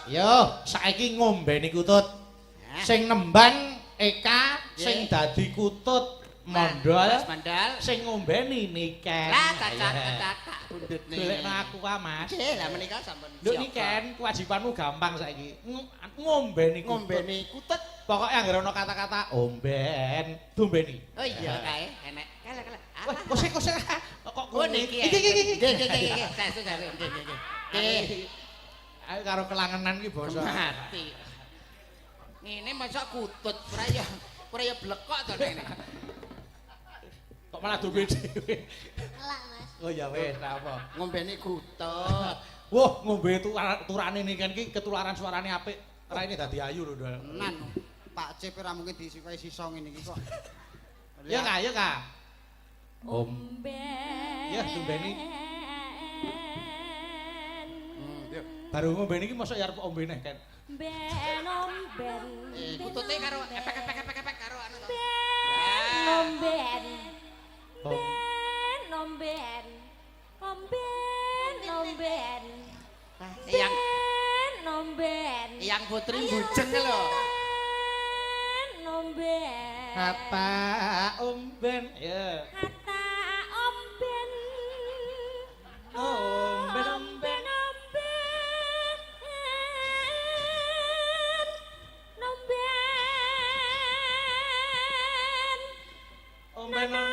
Yo, saiki ngombeni kutut. Sing nembang Eka, sing dadi kutut Mondol. Sing ngombeni Niken. Lah cacak bundutne. Golekno aku ka, Mas. Nggih, lah menika sampun. Lho Niken, kewajibanmu gampang saiki. Ngombeni kutut. Pokoke anggere ana kata-kata omben, dombeni. Oh iya kae, enek. Kale. Wah, kosek. Kok ngene iki. Nggih. Sesuk. Nggih. Ayo karo kelangenan iki basa. Mati. Ngene masa kutut ora ya blekok to nek. Kok malah dombe dhewe. Elak, Mas. Oh ya wis, apa? Ngombeni kutut. Wah, ngombe turane Niken iki ketularan suarane apik. Raine dadi ayu lho, Dol. Tenan. Pak Cip ora mungkin disukai sisa ngene iki kok. Ya Kak. Omben. Ya, dombeni. Baru ngombeni iki mosok ya arep ombe neh, Ken. Ben omben. Kutute karo epek karo anu to. Omben. Omben. Omben. Yang putri bujeng lho. Omben. Kata omben, ya. Kata omben. Omben. Omben.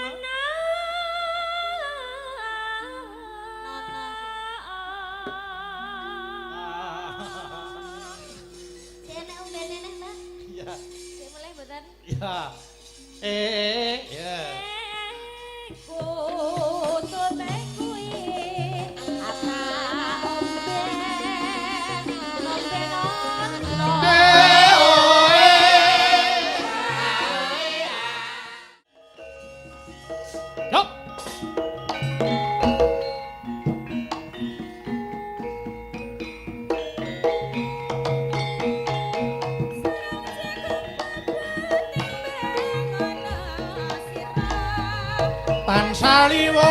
Enak ombene neh, Mbak. Ya. Sik mulai mboten? Ya. Ya. Kutute kuwi apa omben Yup. Pansaliwo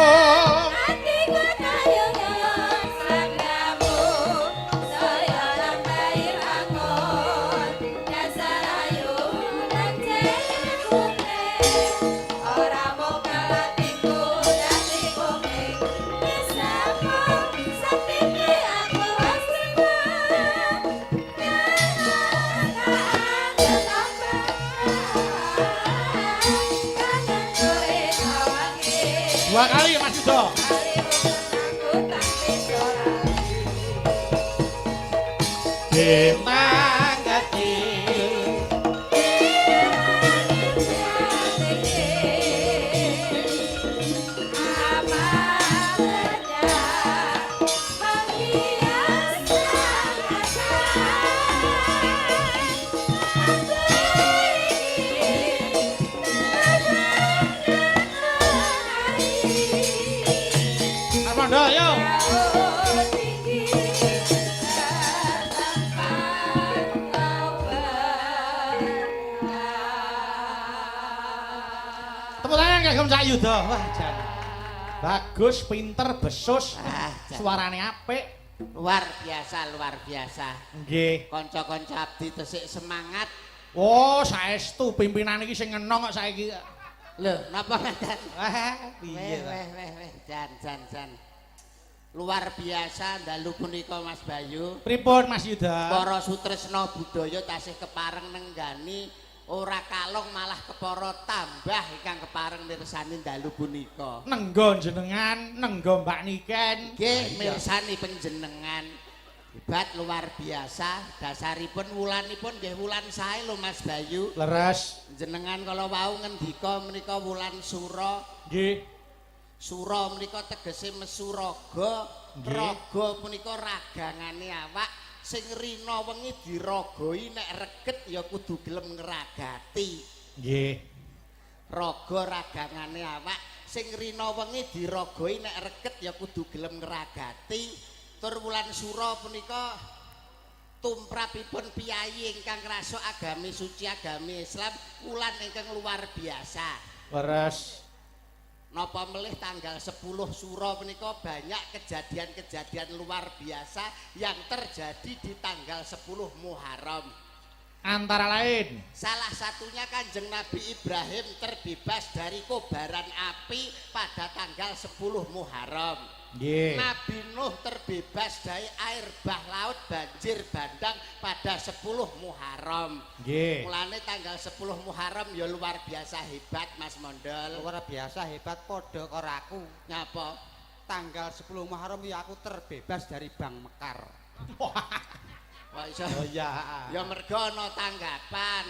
dua kali Mas Yudo. Demangati Armando, yo. Tepuk tangan kagem Cak Yudo. Wah, jan. Bagus, pinter, besus. Suarane apik. Luar biasa. Nggih. Kanca-kanca abdi tesik semangat. Oh, saestu pimpinan iki sing ngenong kok saiki. Lho, napa ngaten? Wah, piye ta? Weh, jan. Luar biasa dalu punika Mas Bayu. Pripun Mas Yuda? Para sutresna budaya tasih kepareng nenggani ora kalong malah kepara tambah ingkang kepareng mirsani dalu punika. Nenggo jenengan, nenggo Mbak Niken. Nggih, mirsani panjenengan. Hebat luar biasa. Dasaripun wulanipun nggih wulan sae lho Mas Bayu. Leres. Jenengan kala wau ngendika menika wulan Sura. Nggih. Sura menika tegese mesu raga. Raga punika ragangane awak sing rina wengi diragoi nek reget ya kudu gelem ngragati. Nggih. Raga ragangane awak sing rina wengi diragoi nek reget ya kudu gelem ngragati. Tur wulan Sura punika tumrapipun piyayi ingkang ngrasuk agami suci agami Islam wulan ingkang luar biasa. Leres. Napa melih tanggal 10 Suro menika banyak kejadian-kejadian luar biasa yang terjadi di tanggal 10 Muharram. Antara lain Salah satunya Kanjeng Nabi Ibrahim terbebas dari kobaran api pada tanggal 10 Muharram. nggih. Nabi Nuh terbebas dari air bah laut banjir bandang pada 10 Muharram. Nggih. Mulane tanggal 10 Muharram ya luar biasa hebat Mas Mondol. Luar biasa hebat padha karo aku. Nyapa? Tanggal 10 Muharram ya aku terbebas dari Bang Mekar. Kok iso? Oh iya. Ya mergo ana tanggapan.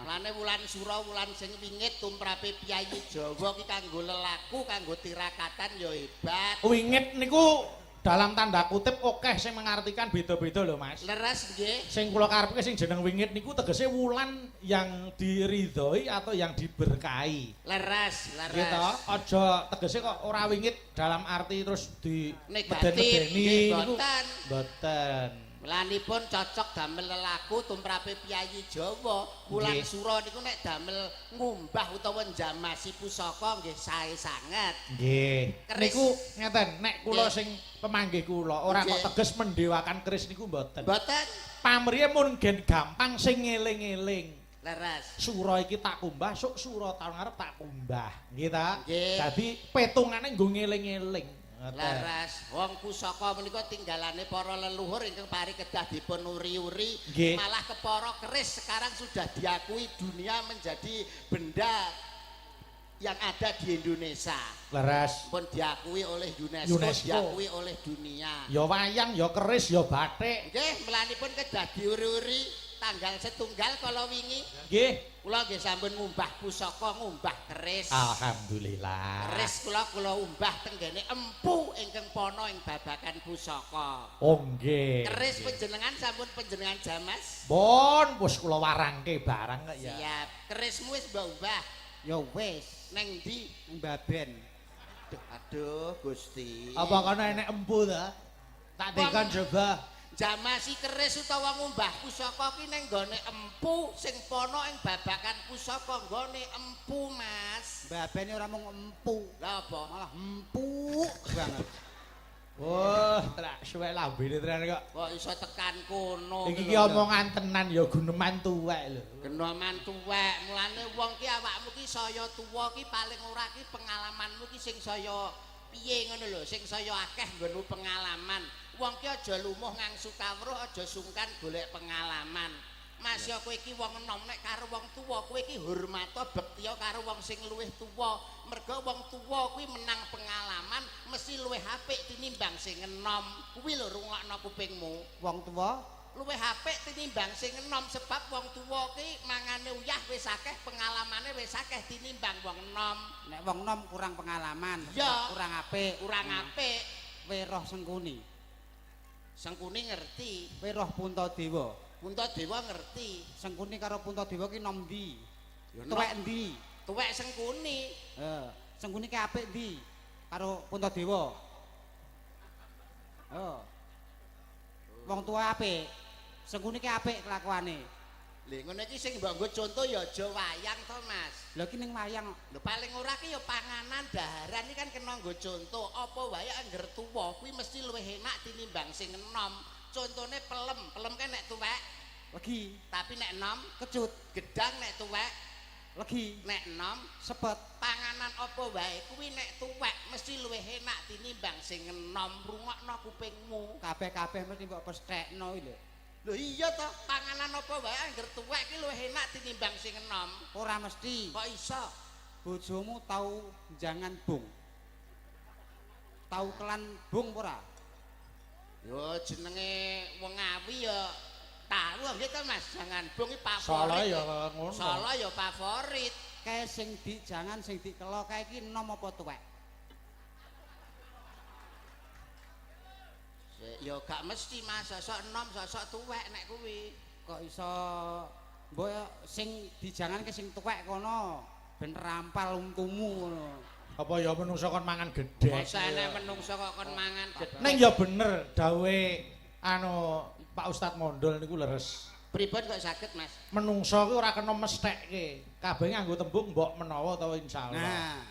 Mulane wulan Sura wulan sing wingit tumrape piyayi Jawa ki kanggo lelaku, kanggo tirakatan ya hebat. Wingit niku dalam tanda kutip akeh sing mengartikan beda-beda lho Mas. Leres nggih. Sing kula karepke sing jeneng wingit niku tegese wulan yang diridhoi atau yang diberkahi. Leres, Gitu. leres. Aja tegese kok ora wingit dalam arti terus di Negatif meden-medeni nggih niku. boten. Boten. Melanipun cocok damel lelaku tumrape piyayi Jawa. Wulan Nggih. Sura niku nek damel ngumbah utawa njamasi pusaka nggih sae sanget. Nggih. Keris. Niku ngeten, nek kula Nggih. sing pemanggih kula ora Nggih. kok teges mendewakan keris niku mboten. Boten Pamriye mun gen gampang sing ngeling-eling. leres. Sura iki tak kumbah, sok sura tahun ngarep tak kumbah. Nggih ta? Nggih. Dadi petungane nggo ngeling-eling. Ngoten. Laras, wong pusaka menika tinggalane para leluhur ingkang pari kedah dipun uri-uri, Nggih. malah kepara keris sekarang sudah diakui dunia menjadi benda yang ada di Indonesia. Leres. Pun diakui oleh UNESCO, UNESCO. diakui oleh dunia. Ya wayang, ya keris, ya batik. Nggih, melanipun kedah diuri-uri tanggal setunggal kala wingi Nggih. kula nggih sampun ngumbah pusaka, ngumbah keris. Alhamdulillah. Keris kula umbah tenggene empu ingkang pono ing babagan pusaka. Oh nggih. Keris panjenengan sampun panjenengan jamas? Pun wis kula warangke barang kok ya. Siap. Kerismu wis mbah-mbah Ya wis, neng ndi? Mbaben. Aduh, Gusti. Apa kono enek empu ta? Tak tekan coba. Jamasi keris utawa ngumbah pusaka ki ning nggone empu sing pono ing babagan pusaka nggone empu, Mas. Mbaben ora mung empu, Lah apa? malah empuk banget. Wah, trak suwek lambene tenan kok. Kok iso tekan kono? Iki ki omongan tenan ya guneman tuwek lho. Genoman tuwek, mulane wong ki awakmu ki saya tuwa ki paling ora ki pengalamanmu ki sing saya piye ngono lho, sing saya akeh nggonmu pengalaman. Wong ki aja lumuh ngangsu kawruh, aja sungkan golek pengalaman. Mas ya kowe iki wong enom nek karo wong tuwa kowe iki hormata bektiya karo wong sing luwih tuwa. Merga wong tuwa kuwi menang pengalaman mesti luwih apik tinimbang sing enom. Kuwi lho rungokno kupingmu. Wong tuwa Luwih apik tinimbang sing enom sebab wong tuwa ki mangane uyah wis akeh pengalamane wis akeh tinimbang wong enom. nek wong nom kurang pengalaman, Ya. kurang apik. Kurang apik. Kowe roh Sengkuni, Sengkuni ngerti, kowe roh Puntadewa. Puntadewa ngerti. Sengkuni karo Puntadewa ki nom ndi? Ya Tuwek ndi? tuwek Sengkuni. Sengkuni ki apik ndi karo Puntadewa? Wong tua apik. Sengkuni ki apik kelakuane. Lha ngono iki sing mbok nggo conto ya aja wayang to, Mas. Lha ki ning wayang Lho paling ora ki ya panganan daharan iki kan kena nggo conto. Apa wae angger tuwa kuwi mesti luwih enak tinimbang sing enom. Contone pelem, pelem kan nek tuwek, legi, tapi nek enom kecut, gedang nek tuwek, legi, nek enom sepet. panganan apa wae kuwi nek tuwek mesti luwih enak tinimbang sing enom. Rungokno kupingmu. Kabeh-kabeh mesti mbok pesthekno iki lho. Lho iya to, panganan apa wae angger tuwek ki luwih enak tinimbang sing enom. Ora mesti. Kok iso? Bojomu tau jangan bung. Tau kelan bung ora? Yo jenenge wong Ngawi ya tahu nggih to Mas, jangan bung iki Solo favorit. ya ngono. Solo ya favorit. Kae sing di jangan sing dikelo kae iki enom apa tuwek? Ya gak mesti Mas, sosok enom, sosok tuwek nek kuwi. Kok iso mbok sing dijanganke sing tuwek kono ben rampal untumu ngono. Apa ya menungso kon mangan gedhe. Mosane menungso kok kon mangan gedhe. Ning ya bener dawuhe anu Pak Ustadz Mondol niku leres. Pripun kok saged Mas? Menungso ki ora kena mesthekke. Kabeh nganggo tembung mbok menawa utawa insyaallah. Nah,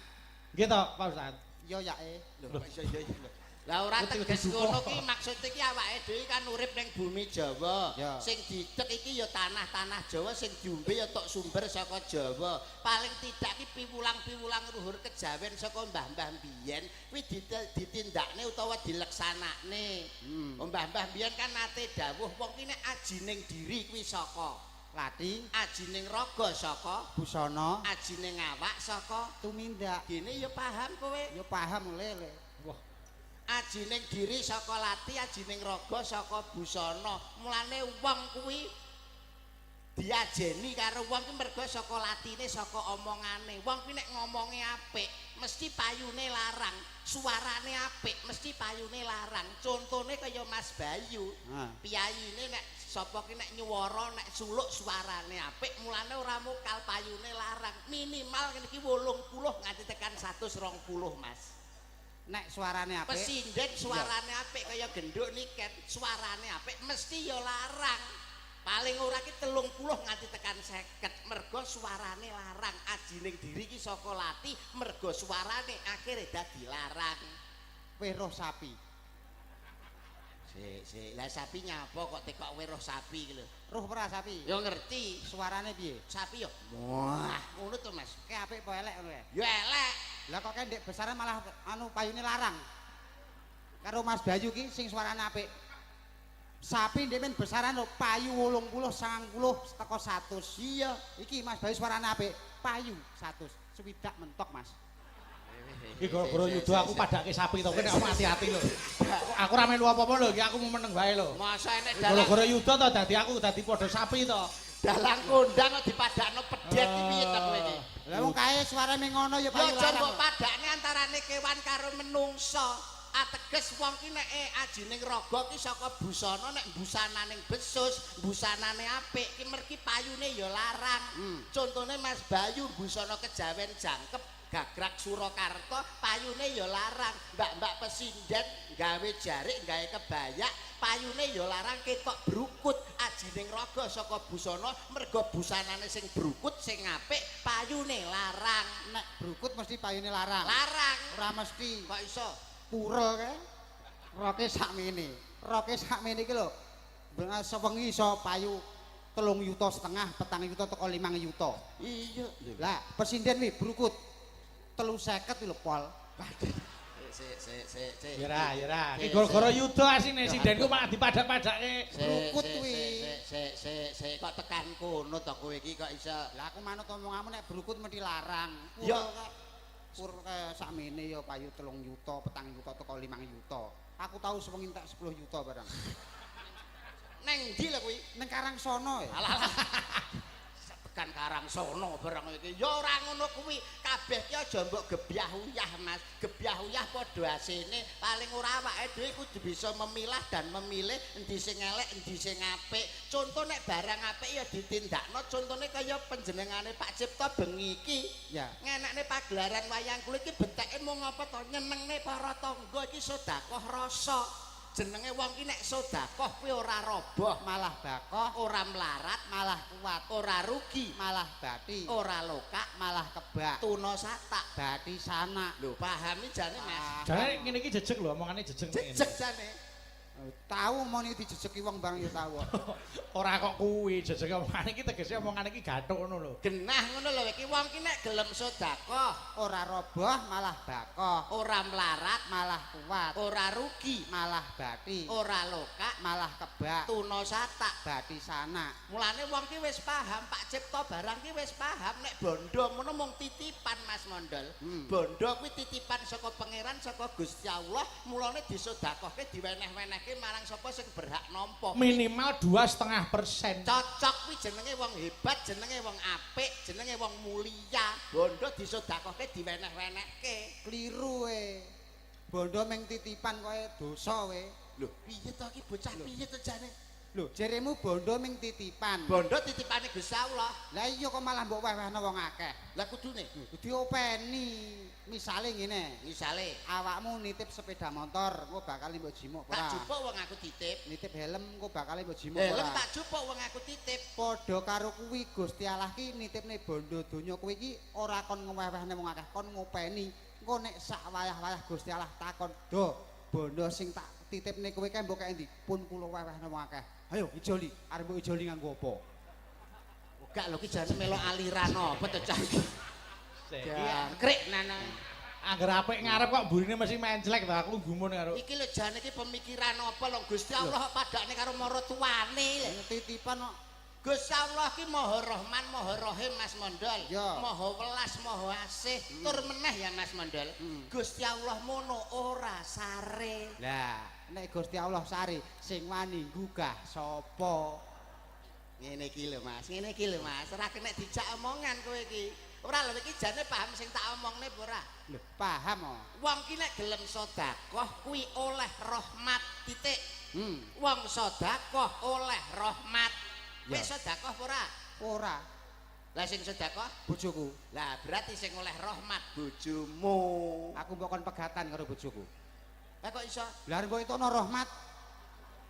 Nggih to, Pak Ustaz. Yo yae. Lho, iya. Lah ora teges ngono ki maksud iki awake dhewe kan urip ning bumi Jawa. Sing didek iki ya tanah-tanah Jawa, sing diombe ya tok sumber saka Jawa. Paling tidak ki piwulang-piwulang luhur kejawen saka mbah-mbah biyen kuwi ditindakne utawa dileksanakne. Mbah-mbah biyen kan nate dawuh wong ki nek ajining diri kuwi saka Lati, ajining raga saka busana, ajining awak saka tumindak. gene ya paham kowe. Yo paham lele. Wah, Ajining diri saka lati, ajining raga saka busana. Mulane wong kuwi diajeni karo wong ki mergo saka latine, saka omongane. Wong kuwi nek ngomonge apik, mesti payune larang. Suarane apik, mesti payune larang. Contone kaya Mas Bayu. Piyayine nek sapa ki nek nyuwara, nek suluk suarane apik, mulane ora mukal payune larang. Minimal kene iki 80 nganti tekan 120, Mas. Nek suarane apik. Pesinden suarane apik kaya genduk niket, suarane apik mesti ya larang. Paling ora ki 30 nganti tekan 50. Mergo suarane larang. Ajining diri ki saka lati, mergo suarane akhire dadi larang. Kowe roh sapi. Sik, lah sapi nyapa kok tekok kowe roh sapi ki lho. Roh ora sapi. Ya ngerti. Suarane piye? Sapi ya. Wah, ngono to, Mas. Ki apik apa elek ngono ya? Ya elek. Lah kok ndek besaran malah anu payune larang. Karo Mas Bayu ki sing suarane apik. Sapi ndek men besaran lho payu 80, 90 teko 100. Iya, iki Mas Bayu suarane apik, payu 100. Swidak mentok, Mas. iki gara-gara yuda aku padake sapi to, kowe nek hati-hati lho. Aku ora melu apa-apa lho, iki aku mau meneng wae lho. Masa enek dalang Gara-gara yuda to dadi aku dadi padha sapi to. dalang kondang kok dipadakno pedet iki piye to kowe iki? Lah wong kae suarane ngono ya Ya payu aja mbok larang. padakne antarane kewan karo menungsa. Ateges wong ki nek ajining raga ki saka busana, nek busananing besus, busanane apik ki mergi payune ya larang. Contone Mas Bayu busana kejawen jangkep gagrak Surakarta payune ya larang. Mbak-mbak pesinden gawe jarik, gawe kebayak payune ya larang ketok brukut. Ajining raga saka busana mergo busanane sing brukut sing apik payune larang. Nek brukut mesti payune larang. Larang. Ora mesti. Kok iso? Pura kae. Roke sakmene. Roke sakmene iki lho. Sewengi iso payu 3,5 juta, 4 juta teko 5 juta. Iya. Lah, pesinden wi brukut 350 lho, Pol. Sik. Ya ra. Iki gara-gara yuda asine sindenku malah dipadak-padake. Brukut kuwi. Sik kok tekan kono to kowe iki kok iso. Lah aku manut omonganmu nek brukut mesti larang. Ya. Pur sakmene ya payu 3 juta, 4 juta teko 5 juta. Aku tahu sewengi entek 10 juta barang. Neng ndi lho kuwi? Ning Karangsono ya. Alah. Tekan Karangsono barang iki. Ya ora ngono kuwi. Kabeh ki aja mbok gebyah-uyah, Mas. Gebyah-uyah padha asine. Paling ora awake dhewe kudu bisa memilah dan memilih endi sing elek, endi sing apik. Conto nek barang apik ya ditindakno. Contone kaya panjenengane Pak Cipto bengi iki. Ya. Ngenekne pagelaran wayang kulit iki beteke mung apa to nyenengne para tangga iki sedekah rasa. Jenenge wong ki nek sedekah kuwi ora roboh, Malah bakoh, ora melarat, malah kuat, ora rugi, malah bathi, ora lokak, malah kebak, tuna satak. bathi sanak. Lho pahami jane Mas. Jane ngene iki jejeg lho, omongane jejeg ngene. Jejeg jane. Tahu moni dijejeki wong bareng ya tahu. Ora kok kuwi jejeg omongane iki tegese omongane iki gathuk ngono lho. Genah ngono lho iki wong ki nek gelem sedekah, Ora roboh malah bakoh, ora melarat, malah kuat, ora rugi, malah bathi, ora lokak, malah kebak, tuna satak. bathi sanak. Mulane wong ki wis paham, Pak Cipto barang ki wis paham nek bondo ngono mung titipan Mas Mondol. Bondo kuwi titipan saka pangeran saka Gusti Allah, mulane disedekahke diweneh-wenehke marang sapa sing berhak nampa. Minimal 2,5%. Cocok kuwi jenenge wong hebat, jenenge wong apik, jenenge wong mulia. Bondo disedekahke diweneh-wenehke. Kliru we. Bondo meng titipan kowe dosa we. Lho, piye to iki bocah piye to jane? Lho, jeremu bondo meng titipan. Bondo titipane Gusti Allah. Lah iya kok malah mbok wewehno wong akeh. Lah kudune Diopeni. Misale ngene, misale awakmu nitip sepeda motor, engko bakal mbok jimuk tak ora? jupuk wong aku titip. Nitip helm engko bakal mbok jimuk Helm ora? tak jupuk wong aku titip. Padha karo kuwi Gusti Allah ki nitipne bondo donya kuwi iki ora kon ngewehne wong akeh, kon ngopeni. Engko engko nek sak wayah-wayah Gusti Allah takon, "Do, bondo sing tak titipne kowe kae mbok kae ndi?" Pun kula wewehne wong akeh. Ayo ijoli, arep mbok ijoli nganggo apa? Gak lho ki jane melok aliran apa to cah iki. Jangkrik nana. Angger apik ngarep kok burine mesti menclek to aku gumun karo. Iki lho jane iki pemikiran apa lho Gusti Allah padakne karo maratuwane. Titipan kok. Gusti Allah ki Maha Rahman, Maha Rahim Mas Mondol. Ya. Maha welas, Maha asih. Tur meneh ya Mas Mondol. Gusti Allah mono ora sare. Lah, nek Gusti Allah sari sing wani nggugah sapa? Ngene iki lho Mas, ngene iki lho Mas. Ora kena dijak omongan kowe iki. Ora lho iki jane paham sing tak omongne apa ora? Lho, paham kok. Wong ki nek gelem sedekah kuwi oleh rahmat titik. Wong sedekah oleh rahmat. Wis sedekah apa ora? Ora. Lah sing sedekah Bojoku. lah berarti sing oleh rahmat bojomu. Aku mbok kon pegatan karo bojoku. Lah kok iso? Lah mbok itu ana rahmat.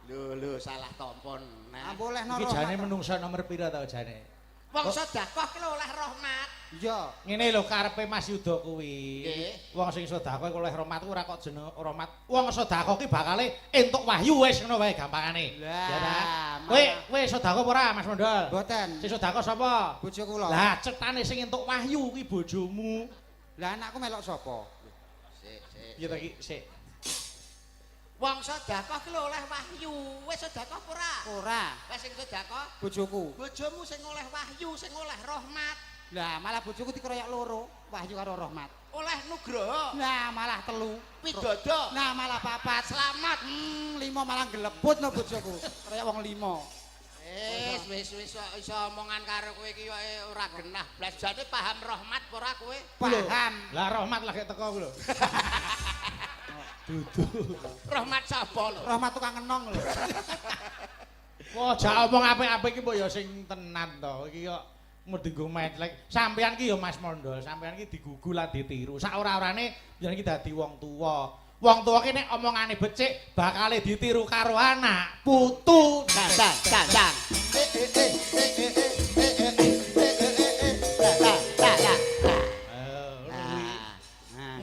Lho salah tompon. Ah Nah, boleh ana Iki rahmat. jane menungsa nomor pira ta jane? wong sedekah ki lho oleh rahmat. Iya. Ngene lho karepe Mas Yuda kuwi. Nggih. Wong sing sedekah oleh rahmat ora kok jeneng rahmat. Wong sedekah ki bakale entuk wahyu wis ngono wae gampangane. Lah, Ya ta? malah- Kowe sedekah apa ora Mas Mondol? Mboten. Sing sedekah sapa? Bojo kula. Lah cetane sing entuk wahyu ki bojomu. Lah anakku melok sapa? Sik. Ya ta iki sik. Wong sedekah ki lho oleh wahyu. Wis sedekah apa ora? Ora. Lah sing sedekah Bojoku. bojomu sing oleh wahyu, sing oleh rahmat, Lah malah bojoku dikeroyok loro, wahyu karo rahmat. oleh nugroho, Nah malah telu. pidodo, Nah malah papat. selamat. Lima malah gelebut no bojoku. Kayak wong lima. Wis iso omongan karo kowe iki wae ora genah. Blas jane paham rahmat apa ora kowe? Paham. Lah rahmat lagi teko ku lho. Dudu. Rahmat sapa lho? Rahmat tukang kenong lho. Wah, jak omong apik-apik iki mbok ya sing tenan to. Iki kok mesti nggo metlek. Sampeyan ki ya Mas Mondol, sampeyan ki digugu lan ditiru. Sak ora-orane yen iki dadi wong tuwa. Wong tuwa ki nek omongane becik bakale ditiru karo anak, putu. Dang.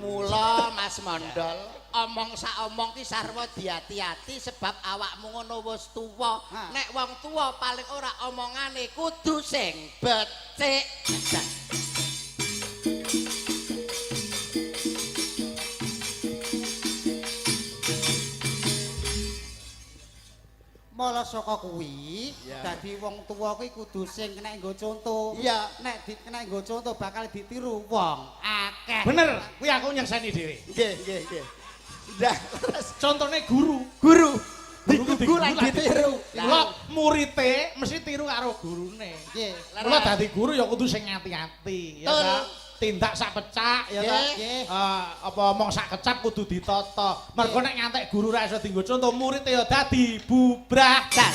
Mula Mas Mondol, omong sak omong ki sarwa diati-ati sebab awakmu ngono wis tuwa. Ha. Nek wong tuwa paling ora omongane kudu sing becik. Mula saka kuwi, dadi wong tuwa kuwi kudu sing kena nggo conto. Iya. Nek kena nggo conto bakal ditiru wong akeh. Bener, kuwi aku nyekseni dhewe. Nggih. Dah, Contone guru. guru Digugu lan ditiru. Lah murite mesti tiru karo gurune. Nggih. Mula dadi guru ya kudu sing ati-ati, ya Betul. ta. Tindak sak pecak ya ta. Nggih. Apa omong sak kecap kudu ditata. Mergo nek ngantek guru ra iso dienggo contoh murid ya dadi bubrah. Dah.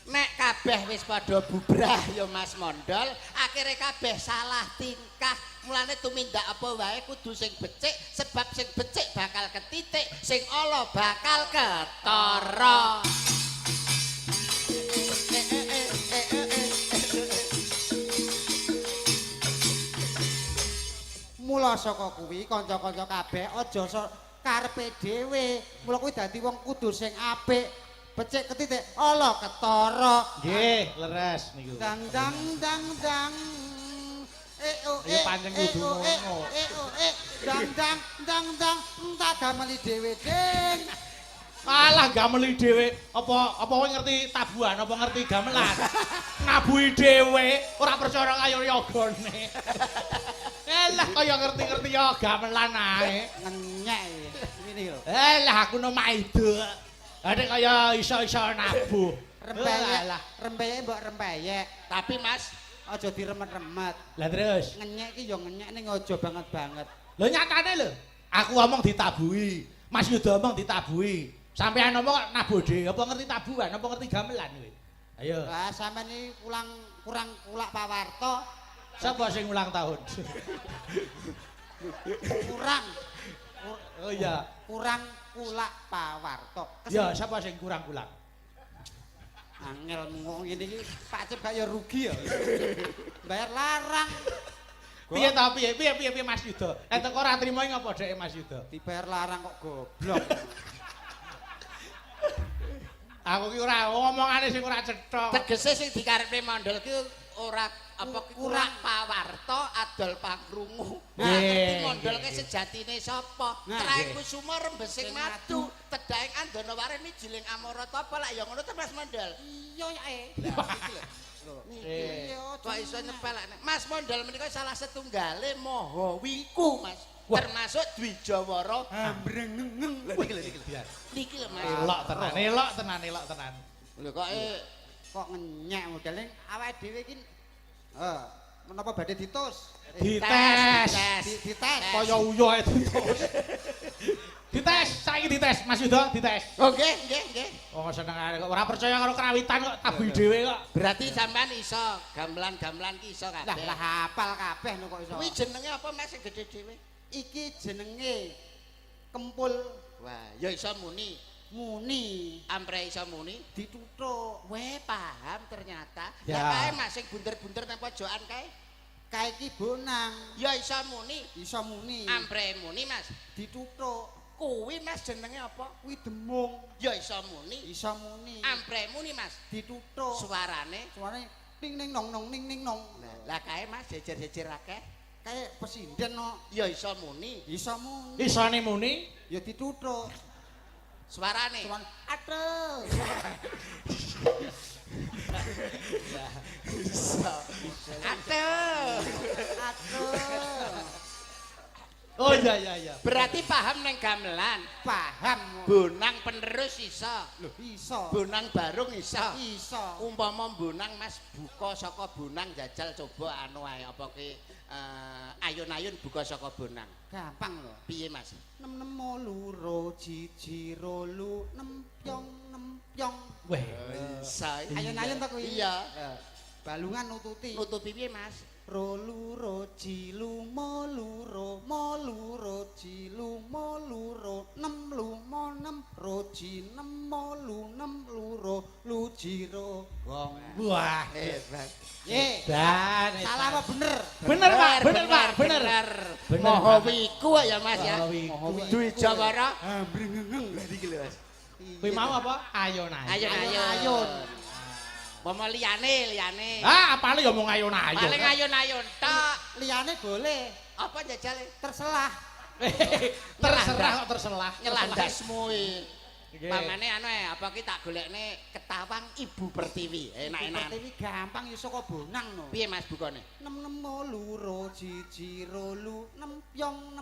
Nek kabeh wis padha bubrah ya Mas Mondol, akhire kabeh salah tingkah. Mulane tumindak apa wae kudu sing becik sebab sing becik bakal ketitik, sing ala bakal ketara. Mula saka kuwi kanca-kanca kabeh aja karepe dhewe. Mula kuwi dadi wong kudu sing apik. Becik ketitik ala ketara. Nggih, leres niku. Dang. Ya pancen kudu ngono. Dang. Tak dameli dhewe, Ding. Alah gameli dhewe. Apa kowe ngerti tabuhan apa ngerti gamelan? Nabuhi dhewe, ora percaya kaya yogane. Elah kaya ngerti-ngerti ya gamelan ae. Ngenyek ngene lho. Elah aku no maido. Ade kaya iso-iso nabuh. Alah. Rempeyek mbok rempeyek. Tapi Mas, Aja diremet-remet. Lah terus. Ngenyek ki ya ngenyek ning aja banget-banget. Lho nyatane lho. Aku ngomong ditabuhi. Mas Yuda ngomong ditabuhi. Sampeyan ngomong kok nabuh dhewe. Apa ngerti tabuhan, apa ngerti gamelan kowe? Ayo. Lah sampean iki kurang kulak pawarto. Sapa sing ulang tahun? Kurang Oh iya. kurang kulak pawarto. Ya, sapa sing kurang-kurang? Angel ngomong ngene iki Pak Cep gak ya rugi ya. Bayar larang. Piye ta piye Mas Yuda? Entek ora trimo ngopo dhek Mas Yuda? Dibayar larang kok goblok. Aku ki ora ngomongane sing ora cetha. Tegese sing dikarepne mondol ki ora apa kurang pawarta adol pangrungu. Nah, ngerti mondol ki sejatine sapa? Traing Kusuma rembesing madu, tedhaing Andana Wareni jiling Amorata apa lak ya ngono to Mas Mondol. Iya ya Kok iso nyepelane. Mas Mondol menika salah setunggale Maha Wiku, Mas. Termasuk Dwijawara ambrengeng. Niki lho Mas. Elok tenan. Lho Kok ngenyek modele awake dhewe iki menapa badhe ditus? Dites. Dites. Kaya uyo ae dites. Dites, saiki dites Mas Yuda, dites. Oh nggih. Oh senengane kok ora percaya karo kerawitan kok tabuhi dhewe kok. Berarti sampean iso gamelan-gamelan ki iso kabeh. Lah hafal kabeh no kok iso. Kuwi jenenge apa Mas sing gedhe dhewe? Iki jenenge kempul Wah, ya iso muni. muni. Ampre iso muni Dituthuk. Weh paham ternyata. Ya. Lah kae Mas sing bunder-bunder nang pojokan kae. Kae iki bonang. Ya iso muni. Iso muni. Ampre muni Mas. Dituthuk. Kuwi Mas jenenge apa? Kuwi demung. Ya iso muni. Iso muni. Ampre muni Mas. Dituthuk. Suarane. Suarane ning ning nong nong ning ning nong. Lah kae Mas jejer-jejer akeh. Kayak pesinden no. Ya iso muni. Iso muni. Isane muni Ya dituthuk. Suarane. Suarane aduh. Aduh. Aduh. Oh iya. Berarti paham neng gamelan. Paham. Bonang penerus iso. Loh iso. Bonang barung iso. Iso. Umpama bonang Mas buka saka bonang jajal coba anu ae apa ki ayun-ayun buka saka bonang. Gampang lho. Piye Mas? 6 jiji rolu nempyong. Weh. Iso. Ayun-ayun ta kuwi? Iya. Balungan nututi. Nutupi piye Mas? Rolu roji lumo luro jilu mo luro 6 lumo 6 roji 6 molu 6 luro lujiro gong. Wah. Hebat. Ye. Dan Salah apa bener? Bener Pak, bener. Bener. Bener, Maha Pak. Wiku ya Mas ya. Maha Wiku. Dwijawara. Ambrengeng. Lah iki lho Mas. Kuwi mau apa? Ayun-ayun. Ayun-ayun. Mama liyane. Ah, apane ya mung ayun-ayun. Paling ayun-ayun tok. Liyane boleh. Apa jajale? Terselah. Terserah kok terselah. Nyelandasmu Nggih. pamane anu apa ki tak golekne ketawang Ibu Pertiwi. Enak-enak. Tapi gampang ya saka bonang no. Piye Mas bukane? 6 luro jiji rolu nempyong.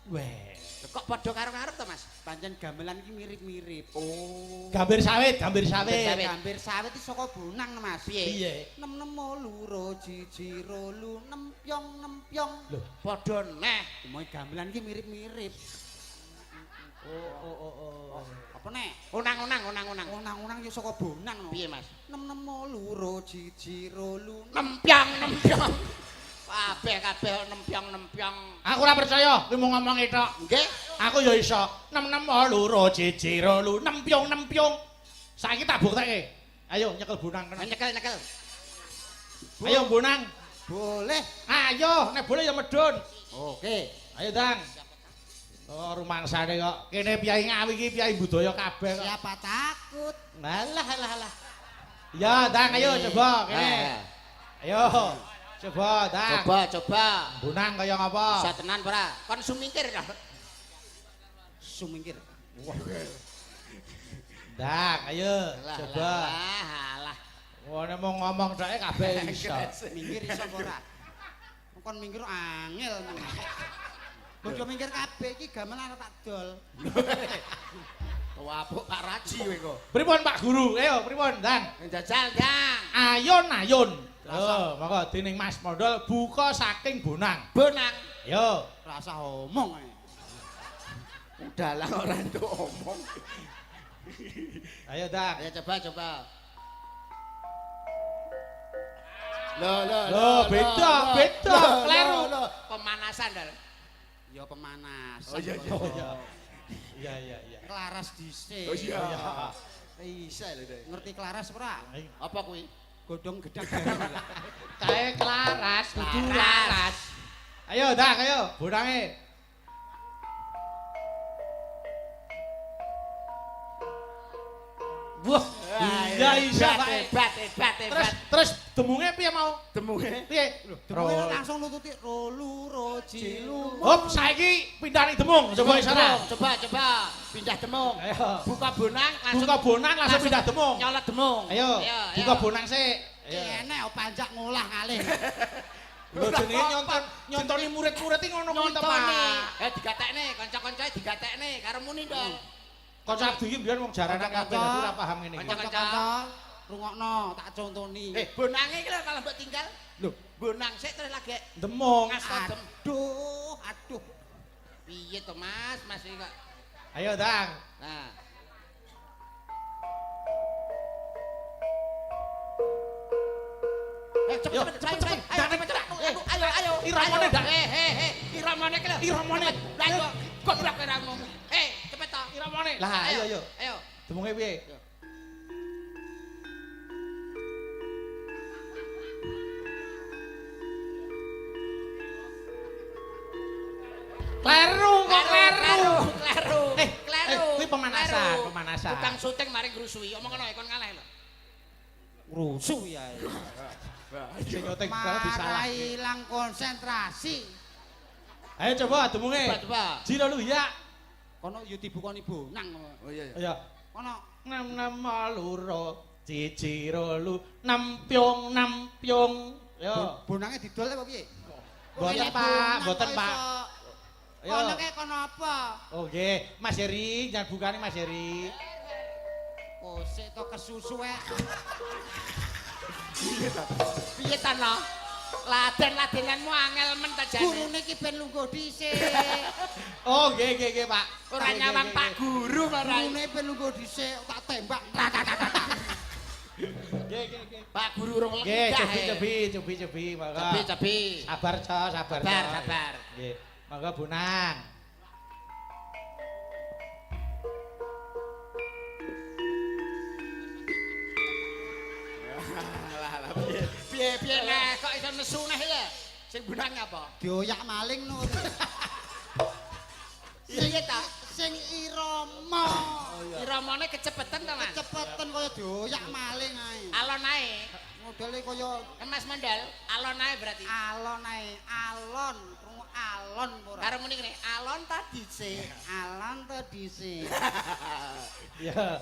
Weh. Kok padha karo-karo to Mas? Pancen gamelan iki mirip-mirip. Oh. Gambir sawit. Gambir sawit. Gambir sawit iki saka bonang Mas. Piye? 6 luro jiji rolu nempyong. Loh, Padha neh. Moe gamelan iki mirip-mirip. oh. Apa nek? Unang-unang. Unang-unang ya saka bonang no. Piye Mas? 6 luro jiji rolu Nempyong. Kabeh nempyong. Aku ora percaya, kowe mau ngomong tok. Nggih. Aku ya iso. 6 jiji rolu nempyong. Saiki tak buktekke. Ayo nyekel bonang kena. Nyekel. Ayo bonang. boleh. Ayo, nek boleh ya medun. Oke. Ayo, Dang. Oh, rumangsane kok. Kene piyai Ngawi iki piyai budaya kabeh kok. Siapa takut? Alah. Ya, Dang, ayo coba kene. Ayo. Coba, Dang. Coba. Bonang kaya ngapa? Bisa tenan ora? Kon sumingkir dah. Sumingkir. Dang, ayo coba. Alah. Wone mau ngomong tok kabeh iso. Minggir iso apa ora? Kon minggir angel. Bojo minggir kabeh iki gamelan tak dol. Wapuk Pak Raji kowe kok. Pripun Pak Guru? Ayo pripun, Dang? Jajal, Dang. Ayun. Oh, monggo dening Mas Mondol buka saking bonang. Bonang. Yo. Rasa omong ae. Udalah ora entuk omong. Ayo, Dang. Ayo coba. Loh, beda, kleru. Pemanasan, Dal. Ya pemanasan. Oh, iya. Iya. Kelaras dhisik. Oh, iya. Isa lho, Dek. Ngerti Klaras ora? Apa kuwi? Godhong gedang. Kae Klaras, kudu Laras. Laras. Ayo, Dak, ayo, bonange. Wah, iya isa Pak. Hebat. Terus demunge piye mau? Demunge. Piye? Demung langsung nututi rolu roji lu. Hop, saiki pindah ning demung, coba isara. Coba. Pindah demung. Ayo. Buka bonang langsung Buka bonang langsung pindah demung. Nyolot demung. Ayo, buka bonang sik. Ayo. Enek panjak ngolah kalih. Lho jenenge nyontoni murid-murid iki ngono kuwi to, Pak. Digatekne, kanca-kancae digatekne karo muni dong. Kanca Abdi iki mbiyen wong jaranan kabeh dadi ora paham ngene iki. Kanca-kanca rungokno tak contoni. Bonange iki lho kalau mbok tinggal. Lho, Bonang sik terus lagi demung. Aduh. Piye to, Mas? Mas iki kok. Ayo, Dang. Nah. Cepet. Ayo. Iramane, Dak. Iramane ki lho. Iramane. Lah kok goblok ora ngomong. Cepet to. Iramane. Lah, ayo. Ayo. Demunge piye? Kleru. Kleru. Kuwi pemanasan. Tukang syuting mari ngrusui. Omong ngono kon ngalah lho. Rusuh ya. Sing nyoting kalau disalah. Marai ilang konsentrasi. Ayo coba demunge. Coba. Jiro lu ya. Kono yo dibukoni bonang. Oh iya. Ayo. Kono 6 loro cici rolu nampyong. Yo. bonange didol apa piye? Boten Pak, boten Pak. Ayo. Kono ke kono apa? Oh nggih, Mas Heri, jangan bukane Mas Heri. Oh, sik to kesusu e. Piye ta no? Laden-ladenanmu angel men ta jane. Gurune iki ben lungguh dhisik. Oh nggih Pak. Ora nyawang Pak Guru marai. Gurune ben lungguh dhisik tak tembak. Nggih. Pak Guru urung Nggih, lenggah. cobi, monggo. Cobi. Sabar, sabar. Sabar. Nggih. Monggo Bonang. Piye nek kok iso nesu neh lho. Sing bunang apa? Dioyak maling no. Piye ta? Sing irama. Iramane kecepetan to, Mas? Cepetan kaya dioyak maling ae. Alon ae. Modele kaya Mas Mondal, alon ae berarti. alon ae, alon, krungu alon ora. Karo muni ngene, alon ta dhisik. Alon to dhisik. Ya.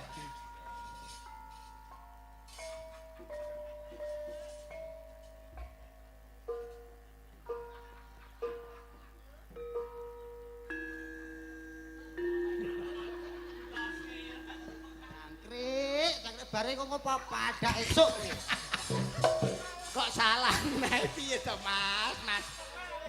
Jangkrik bare kok ngopo padak esuk. Kok salah neh piye to, Mas? Mas.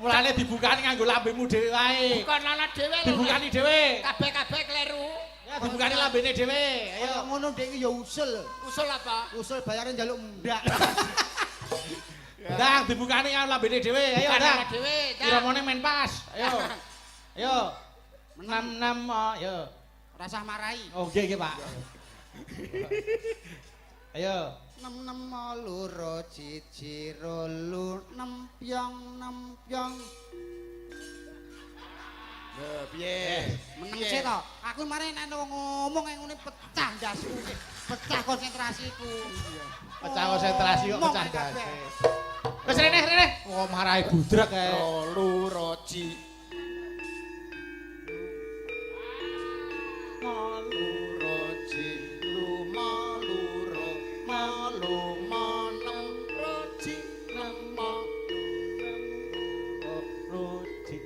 Mulane dibukani nganggo lambemu dhewe wae. Kon ana dhewe lho. Dibukani dhewe. Kabeh kleru. Ya dibukani lambene dhewe. Ayo Ayo. ngono dhek iki ya usul. Usul apa? Usul bayare njaluk ndak. Dang dibukani karo lambene dhewe. Ayo, Bukan Dang. ana dhewe. Dang. Iramane men pas. Ayo. Ayo. 6 ayo. Rasah marai. Oh nggih, Pak. Ayo. 6 loro cici rolu nempyong. Lho, piye? Meneng sik to. Aku mari nek wong ngomong ngene pecah ndasku. Pecah konsentrasiku. Pecah konsentrasi kok Ngomong pecah kabeh. gas. Wis rene. Oh marahi budrek kae. Rolu roji. Malu roji, lumaluro, malu manem roji, nemo. Roji.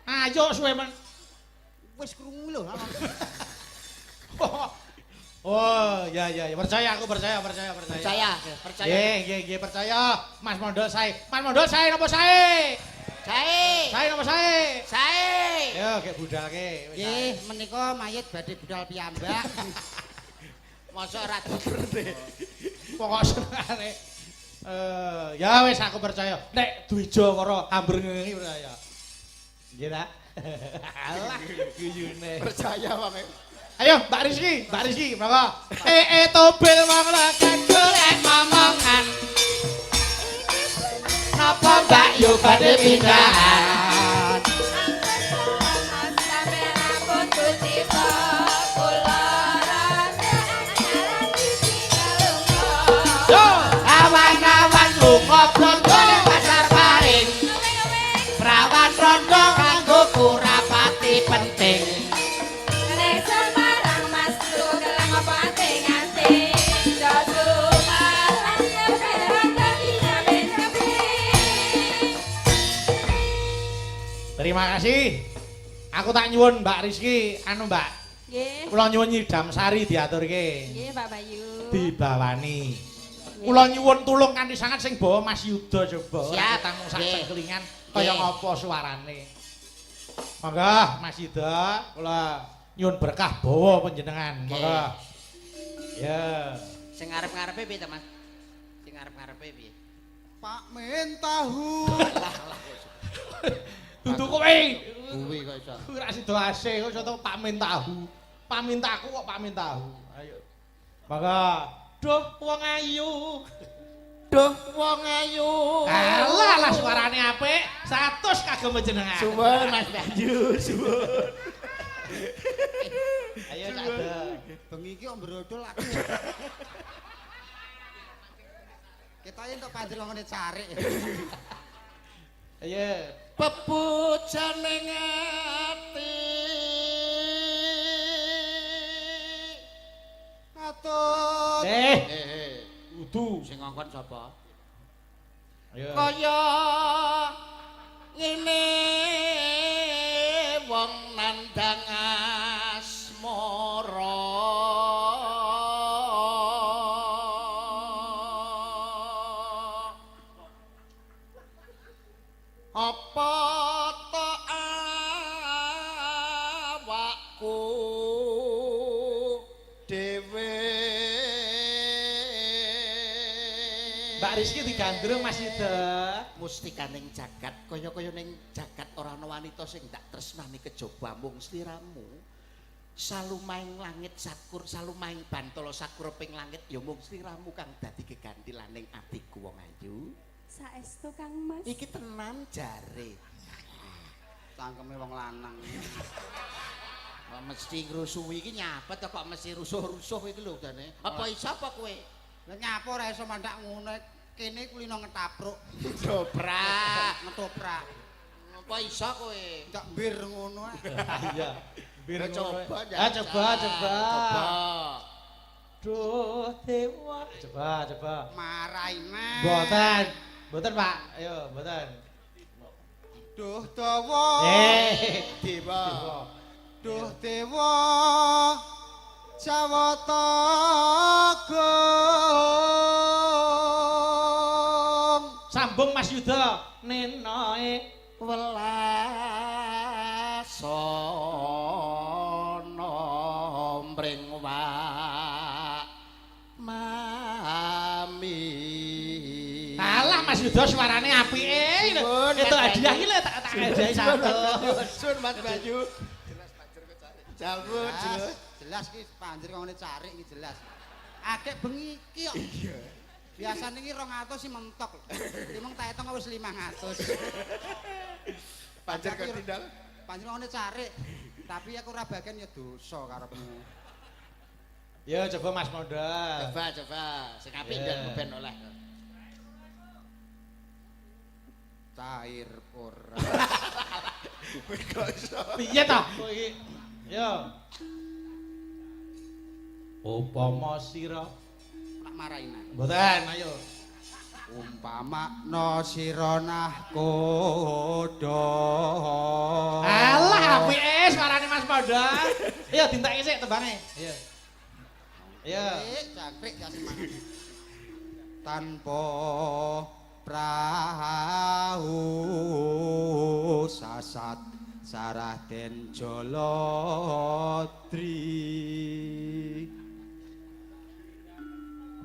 Ayo suwe men. Wis krungu lho. Oh, ya. Percaya aku percaya. Percaya. Nggih, percaya. Mas Mondol sae. Mas Mondol sae napa sae? Sae. Sae napa sae? Sae. Yo, gek budalke. Nggih, menika mayit badhe budal piyambak. Mosok ora diber. Pokok senengane. Ya wis aku percaya. Nek Dwija karo amber ngengi percaya. Nggih ta? Alah, guyune. Percaya Bang. Ayo, Mbak Rizky, monggo. Tobil wong lekan golek momongan. Napa Mbak yo badhe pindahan? Yo, awan-awan lunga blonjo ning pasar paring. Prawan rondo kanggo kurapati penting. Terima kasih. Aku tak nyuwun Mbak Rizky, anu Mbak. Nggih. Kula nyuwun nyidam sari diaturke. Nggih, Pak Bayu. Dibawani. Kula nyuwun tulung kanthi sangat sing bawa Mas Yuda coba. Siap. Tamu sak Nggih. kelingan kaya Nggih. ngapa suarane. Monggo Mas Yuda, kula nyuwun berkah bawa panjenengan. Monggo. Ya. Sing ngarep-ngarepe piye to, Mas? Sing ngarep-ngarepe piye? Pak Men tahu. Dudu kowe. Kuwi kok iso. Ora sida asih kok iso pamin tahu. Pamintaku kok pamin tahu. Ayo. Monggo. Duh wong ayu. Duh wong ayu. Alah lah suarane apik. 100 kagem panjenengan. Suwun Mas Bayu, suwun. Ayo Cak. Bengi iki kok mbrodol aku. Kita entuk panjenengane cari. Ayo. Pepujaning ati. Atut. Udu. Sing ngongkon sapa? Ayo. Kaya ngene wong nandang asmara. Apa to awakku dhewe. Mbak Rizky digandrung Mas Yuda. Mustika ning jagat kaya-kaya ning jagat ora ana wanita sing ndak tresnani kejaba mung sliramu. Salumahing langit sakur, salumahing bantala sakureping langit ya mung sliramu kang dadi gegantilaning atiku wong ayu. Saestu Kang Mas. Iki tenan jare. Cangkeme wong lanang. Kok mesti ngrusuhi iki nyapet kok mesti rusuh-rusuh iki lho jane. Apa iso apa kowe? Lah nyapa ora iso mandak ngono. Kene kulino ngetapruk. Dobrak. Ngetoprak. Apa iso kowe? Ndak mbir ngono ae. Iya. Bir Coba Ah coba. Coba. Duh dewa. Coba. Marai neh. Mboten Pak. Ayo, mboten. Duh dawa. Dewa. Duh dewa. Jawata gong. Sambung Mas Yuda. Nenoe Welasana mring wak mami. Alah Mas Yuda suarane apike. Suwun, Itu Mas hadiah Bayu. iki lho tak hadiahi satu. Sun Mas Bayu. Jambut, Jelas ki panjer ngene cari iki jelas. Akeh bengi iki kok. Biasane iki 200 sih mentok. Timung tak etong wis 500. Panjer kok tindal. Panjer ngene cari. Tapi aku ora bagian ya dosa karepmu. Ya coba Mas Modal. Coba. Sing apik Yeah. dan ben oleh. Cair ora. Piye to? Kowe iki. Yo. Upama sira Nak marahi nang. mboten ayo. Umpama no sironah kodo. Alah apike suarane Mas Modal. Ayo dintekke sik tembane. Iya. Iya. Cakrik ya semangat. Tanpa prahu sasat sarah den jolodri.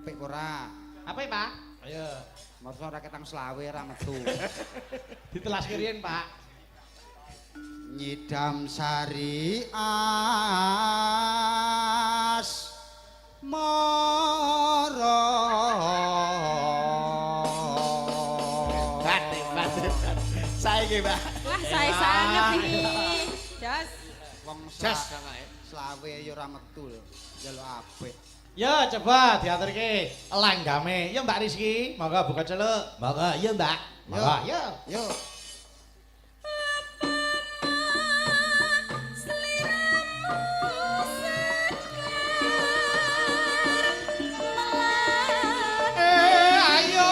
Apik ora? Apa Pak? Ayo. Masa ora ketang selawe ora metu. Ditelas kirian Pak. Nyidam sari as mara Batik. Saiki, Mbak. Wah, saya sangat ini. Jos. wong Jas selawe ya ora metu lho njaluk apik. Ya coba diaturke langgame. Ya Mbak Rizky, monggo buka celuk. Monggo, ya Mbak. Monggo, ya. Yuk. Ayo.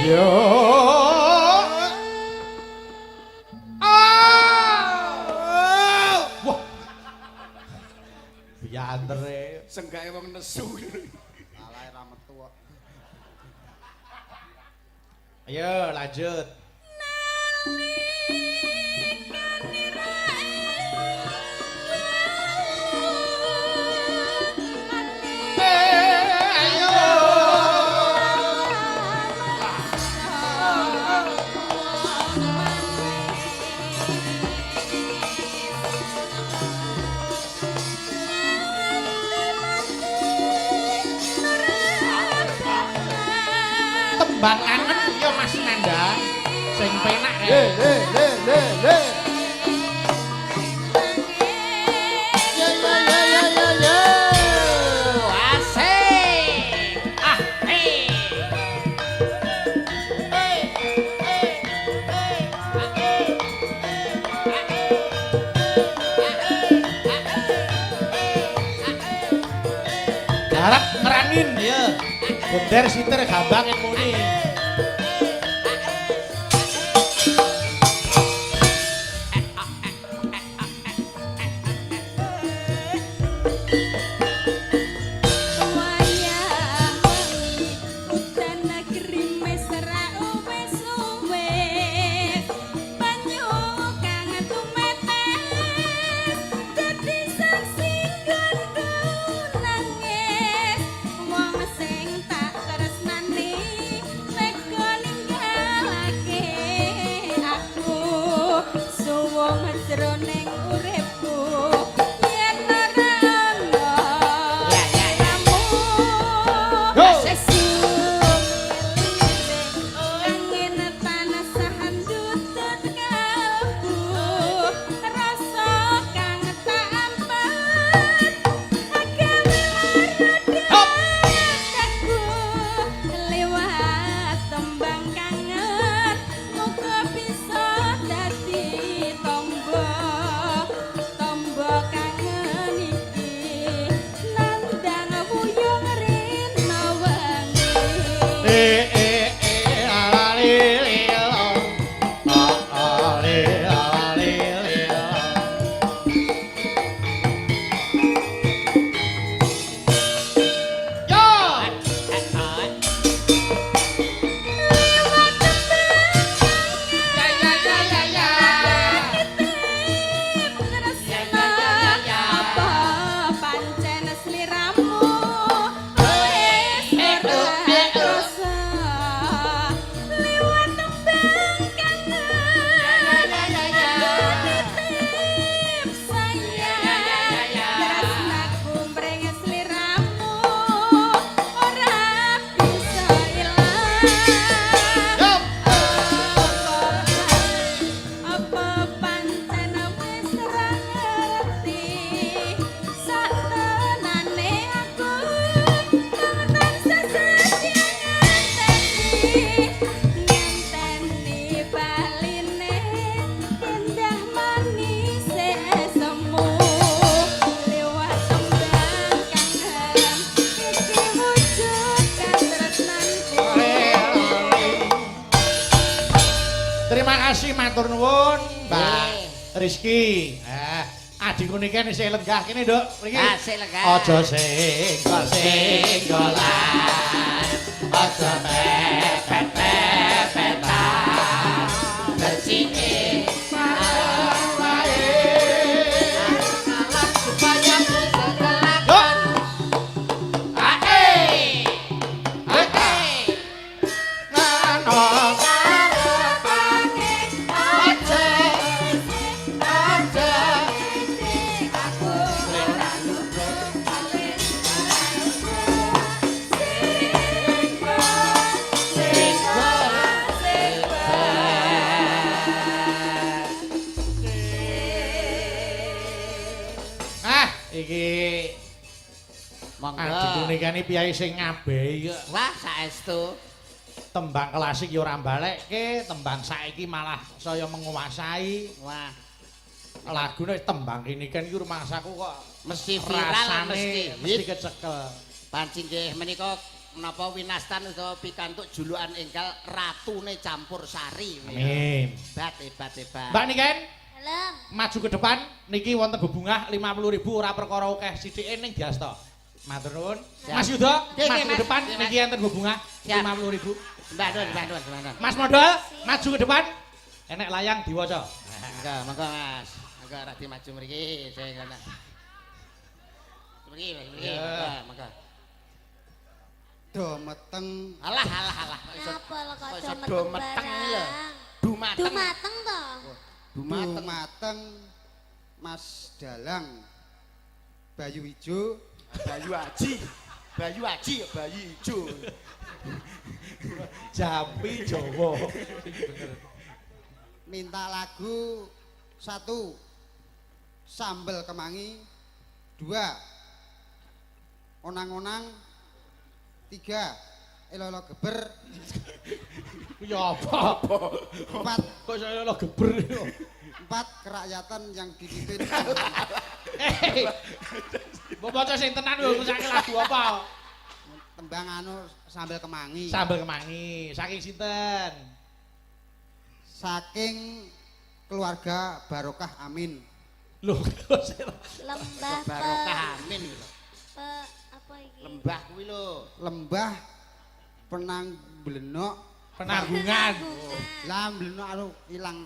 Yo. Wah. Biantere. senggake wong nesu. Alae ra metu kok. Ayo lanjut. Tembang angen yo Mas Nanda sing penak Le. Ya. Asik. Ah, hei. Harap ngerangin ya. Bonder siter gambang muni. Terima kasih matur nuwun Mbak Nggih. Rizky. Adikku niki isih lenggah kene, Nduk. Mriki. Asik lenggah. Aja singgolan. Aja pepet-pepetan. Becike wae. alam supaya bisa Yo. kelakon. Ae. Ae. Nganong. Iki Monggo. adikku niki piyai sing ngabehi kok. Wah, saestu. Tembang klasik ya ora balekke, tembang saiki malah saya menguasai. Wah, Lagune tembang kene kan iki rumangsaku kok mesti viral rasane mesti. mesti kecekel. Panci nggih menika menapa winastan utawa pikantuk julukan enggal ratune campur sari. Amin. Hebat hebat hebat. Mbak Niken, Dalem. maju ke depan niki wonten bebungah 50.000 ora perkara akeh sithike ning diasta. Matur nuwun. Siap. Mas Yuda, Nggih, maju Mas. ke depan Nggih, Mas. niki enten bebungah Siap. 50.000. Mbak Nun, Mbak Nun, Mbak Nun. Mas Modal, maju ke depan. Enek layang diwaca. Monggo, monggo Mas. Monggo ora dimaju mriki, saya ngono. Mriki, mriki. Ya. Monggo. Do meteng Alah, alah, alah. Kok iso Napa lho kok kok iso do do meteng meteng iki lho. barang? Dumateng. Dumateng to. Dumateng. dumateng Mas Dalang Bayu Ijo Bayu Aji. Bayu Aji, Bayu Ijo. Jampi Jawa. minta lagu 1 Sambel Kemangi, 2 Onang-onang, 3 Elolo Geber, Ya apa? 4 Kok saya lo geber. 4 kerakyatan yang dipimpin Mbok maca sing tenan lho sakake lagu apa? tembang anu Sambel Kemangi Sambel Kemangi, saking sinten? saking keluarga Barokah Amin. Lho, Lembah Barokah amin lho. apa iki? Lembah kuwi lho. Lembah Penanggulenok penanggungan. lah Blenok anu ilang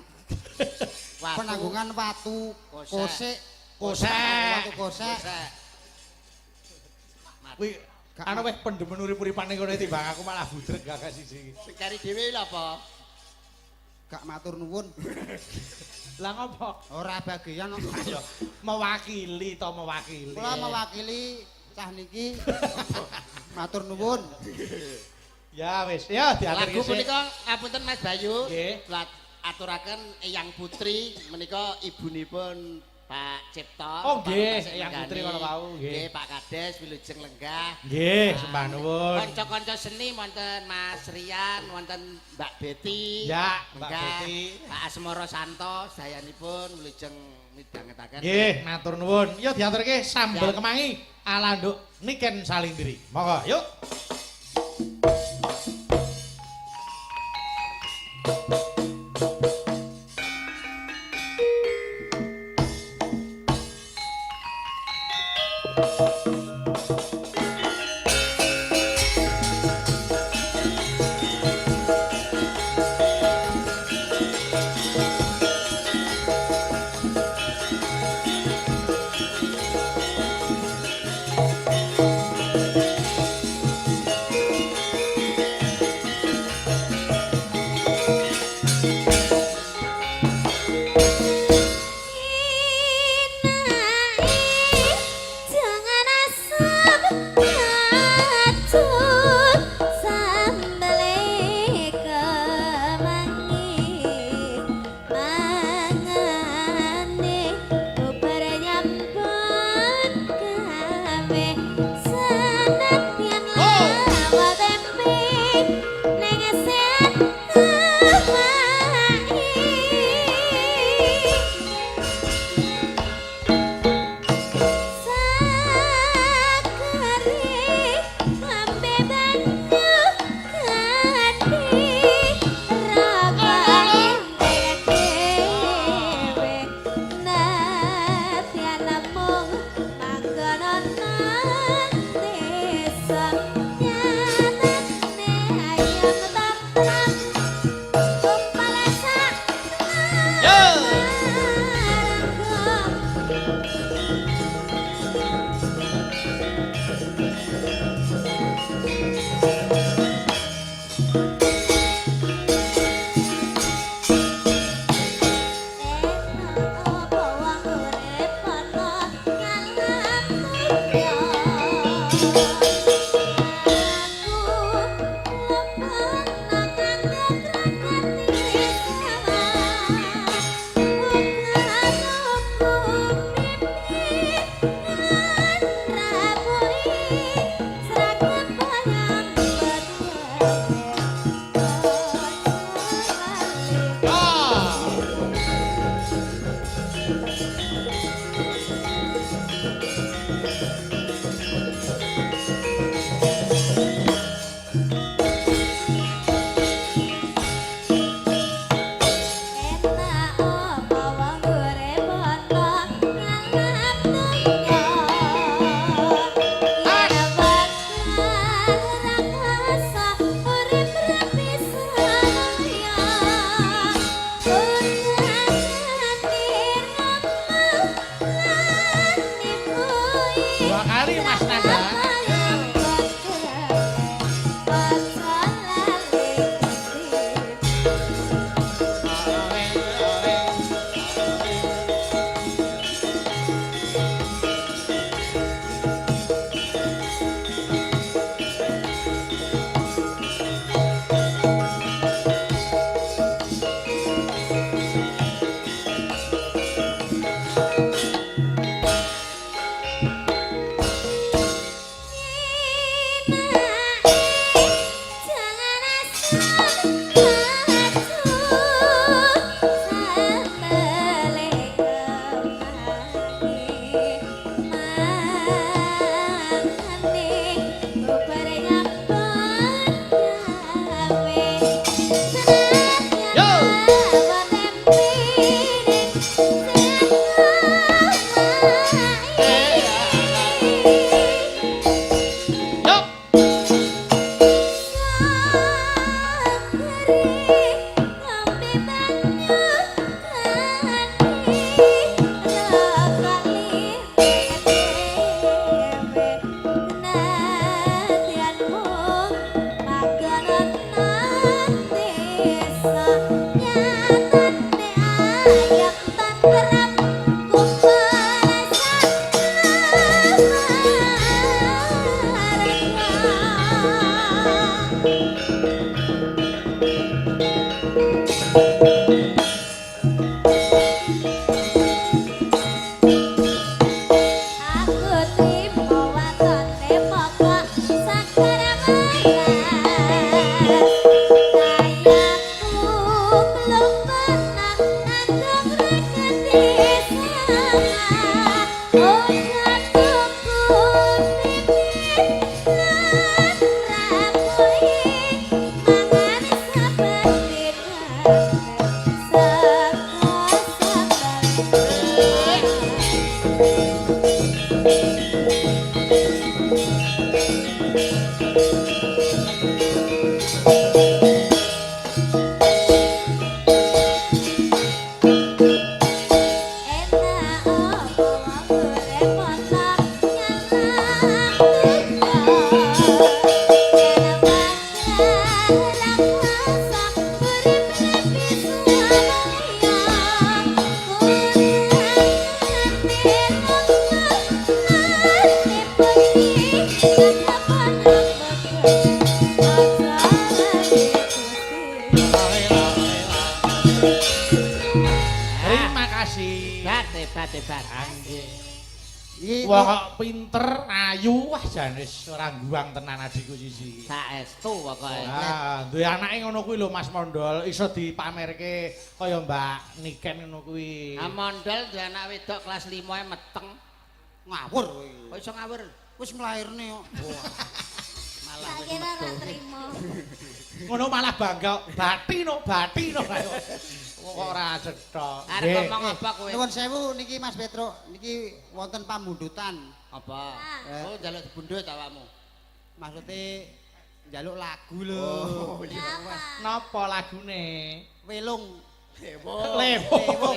Watu. penanggungan watu Kosek. kosek Kosek. watu kosek Kosek. Kuwi anu weh pendemen urip-uripane kono timbang aku malah budreg gak siji. Sing cari dhewe lho apa? gak matur nuwun Lah ngopo? ora bagian kok. Ayo mewakili to mewakili. Kula mewakili cah niki matur nuwun. Ya wis, ya diatur Lagu punika ngapunten Mas Bayu. Nggih. Kula aturaken Eyang Putri menika ibunipun Pak Cipto. Oh, nggih, Pak Eyang Putri Lenggani. kalau wau, nggih. Nggih, Pak Kades Wilujeng Lenggah. Nggih, sembah nuwun. Kanca-kanca seni wonten Mas Rian, wonten Mbak Betty. Ya, Mbak Lenggah, Betty. Pak Asmoro Santo, sayanipun Wilujeng midhangetaken. Nggih, matur nuwun. Yo diaturke sambel Ya. kemangi ala nduk Niken Salindiri. Monggo, yuk. Terima kasih. Hebat. Nggih. Iki Wong kok pinter, ayu, wah janis ora guang tenan adikku siji. saestu pokoke. Ah, duwe anake ngono kuwi lho Mas Mondol, iso dipamerke kaya Mbak Niken ngono kuwi. Amondol duwe anak wedok kelas 5 e meteng. ngawur kowe. Kok iso ngawur? Wis nglairne kok. Malah Tak wis kira ora metu. trimo. Ngono malah bangga, batino kaya. Kok ora cetha. Arep ngomong apa kowe? Nuwun sewu niki Mas Petro, niki wonten pamundutan. Apa? Ah. Oh, njaluk dibundut awakmu. Maksude njaluk lagu lho. Oh, Ya apa? Napa lagune? Welung. Lewong.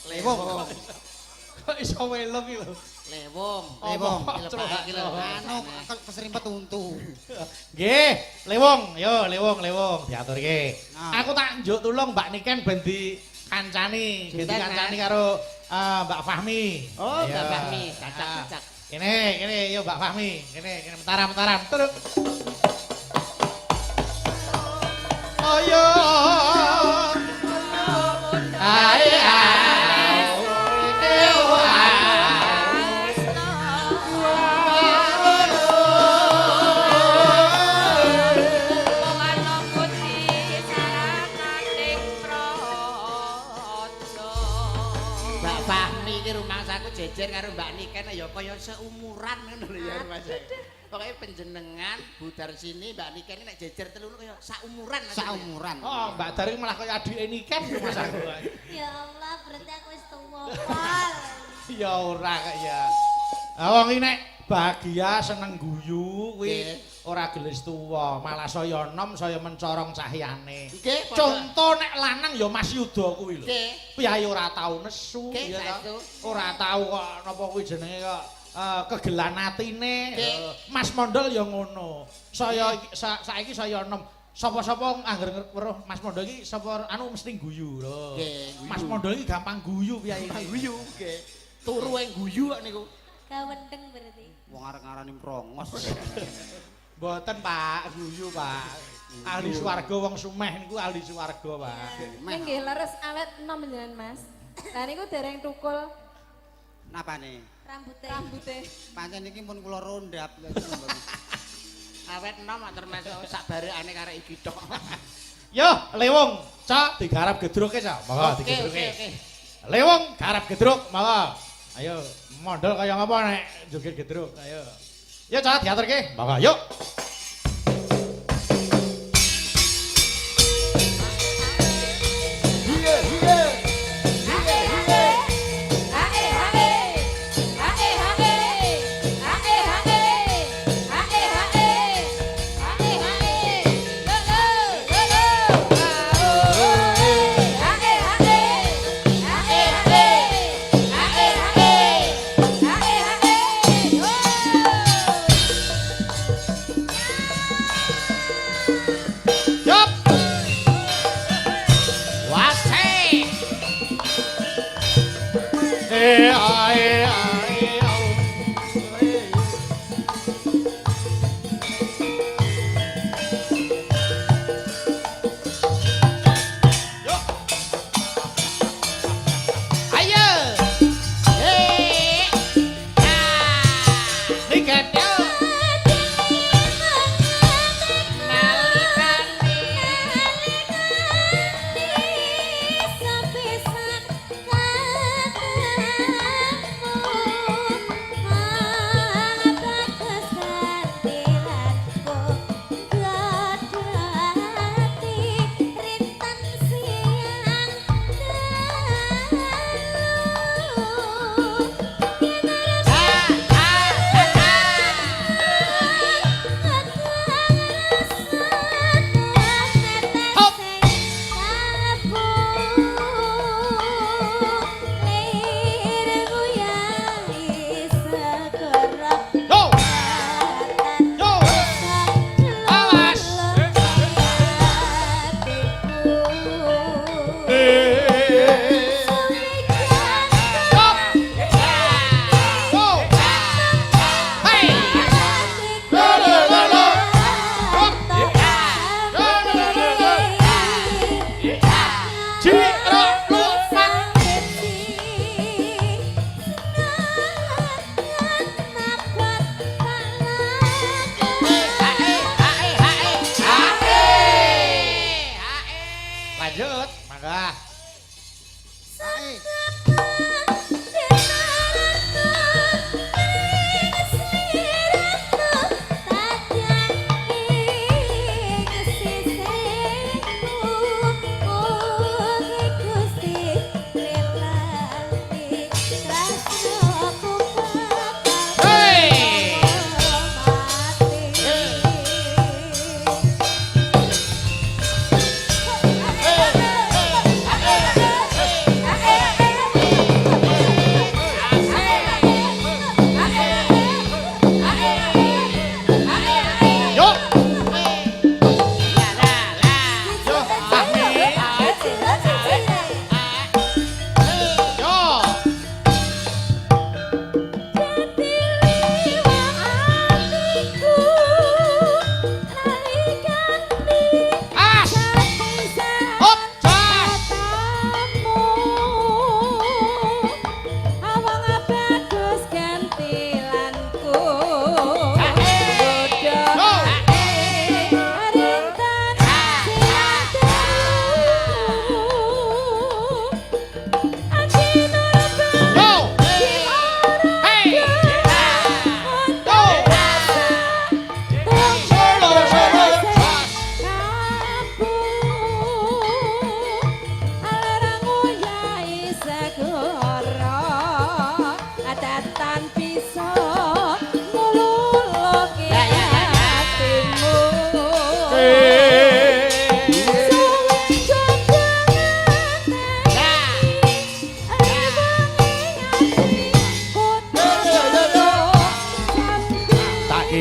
Lewung. Kok iso welong iki lho. Lewung. Lewung. Dilepake iki lho. Anu keserimpet untu. Nggih, Lewong, yo Lewong diaturke. Nah. Aku tak njuk tulung Mbak Niken ben dikancani, Sinten, dikancani Mas? karo Mbak Fahmi. Oh, Ayo. Mbak Fahmi, cacak-cacak. Kene, yo Mbak Fahmi. Kene mentaram. Terus. Ayo. Ae Mbak Fahmi iki rumangsaku jejer karo Mbak Niken ya kaya seumuran ngono lho ya rumangsaku. Pokoke panjenengan budar sini Mbak Niken nek jejer telu kaya saumuran. Saumuran. Oh, Mbak Dari malah kaya adike Niken Mas aku. Ya Allah, berarti aku wis tuwa pol. Ya ora kok ya. Ah wong iki nek bahagia seneng guyu kuwi ora gelis tuwa, malah saya enom saya mencorong cahyane. Nggih, Conto nek lanang ya Mas Yuda kuwi lho. Nggih. Piyayi ora tau nesu Nggih, ya saestu. ta. Ora tau kok napa kuwi jenenge kok kegelan atine. Nggih. Mas Mondol ya ngono. Saya saiki saya enom. Sapa-sapa angger weruh Mas Mondol iki sapa anu mesti guyu lho. Nggih, guyu. Mas Mondol iki gampang guyu piyayi. guyu nggih. Turu ing guyu kok niku. Gawendeng berarti. Wong arek-arani prongos. Mboten Pak, guyu Pak. Ahli swarga wong sumeh niku ahli swarga Pak. Ning nggih leres awet enom jenengan Mas. Lah niku dereng tukul Napane? rambute. Pancen iki pun kula rondap. Awet enom termasuk sak barekane karek iki tok. Yo, Lewong, Cak, digarap gedruke, Cak. Monggo digedruke. Lewong garap gedruk, monggo. Ayo, mondol kaya ngapa nek joget gedruk. Ayo. Yo, Cak, diaturke. Monggo, yuk.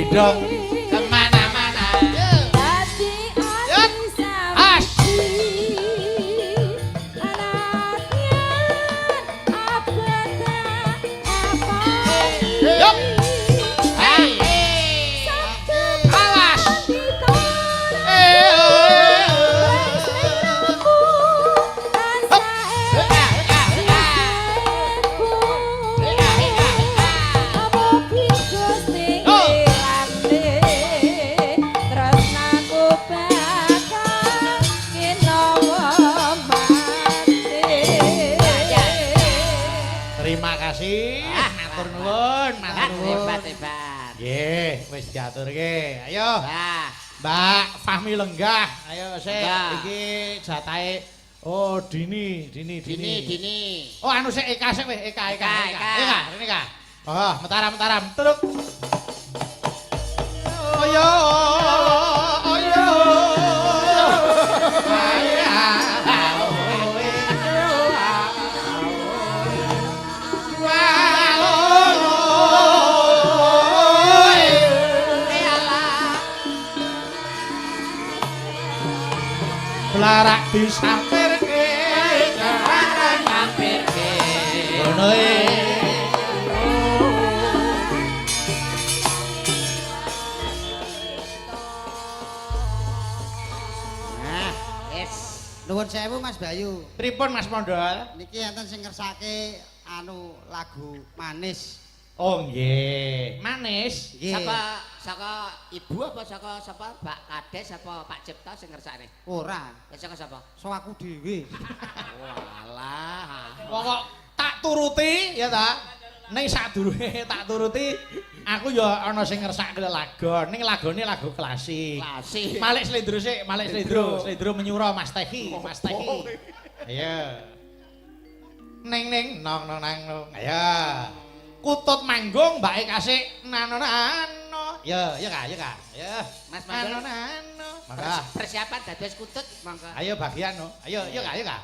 gendong kemana-mana. Yuk, as. Yuk, awas. Terima kasih. Matur nuwun, matur nuwun. Hebat-hebat. Nggih, wis diaturke. Ayo. Nah, Mbak Fahmi Lenggah. Ayo sik Lenggah. iki jatahe oh Dini. Dini. Oh anu sik Eka sik wis Eka. Eka. Rene Eka. Oh, mataram. Truk. Ayo. Larak disampirke, jangan ngampirke. Ngono Nuwun sewu Mas Bayu. Pripun Mas Mondol? Niki enten sing ngersake lagu manis. Oh nggih. Manis. Nggih. Saka ibu apa saka sapa? Mbak Kades apa Pak Cipta sing ngersakne? Ora, Ya saka sapa? so aku dhewe. Walah. Pokok tak turuti ya ta. Ning sadurunge tak turuti aku ya ana sing ngersake lagon. Ning lagone lagu klasik. Klasik. Malik slendro sik, Malik slendro. Slendro menyura Mas Tehi, Mas Tehi. Ayo. Ning nong nong nang nong. Ayo. Kutut manggung mbake kasih nano nano. Ya, ya Kak, ya Kak. Ya. Mas Mandel. Nano nano. Mangga. Persiapan dados kutut monggo. Ayo bagian no. Ayo, ya Kak, ya Kak.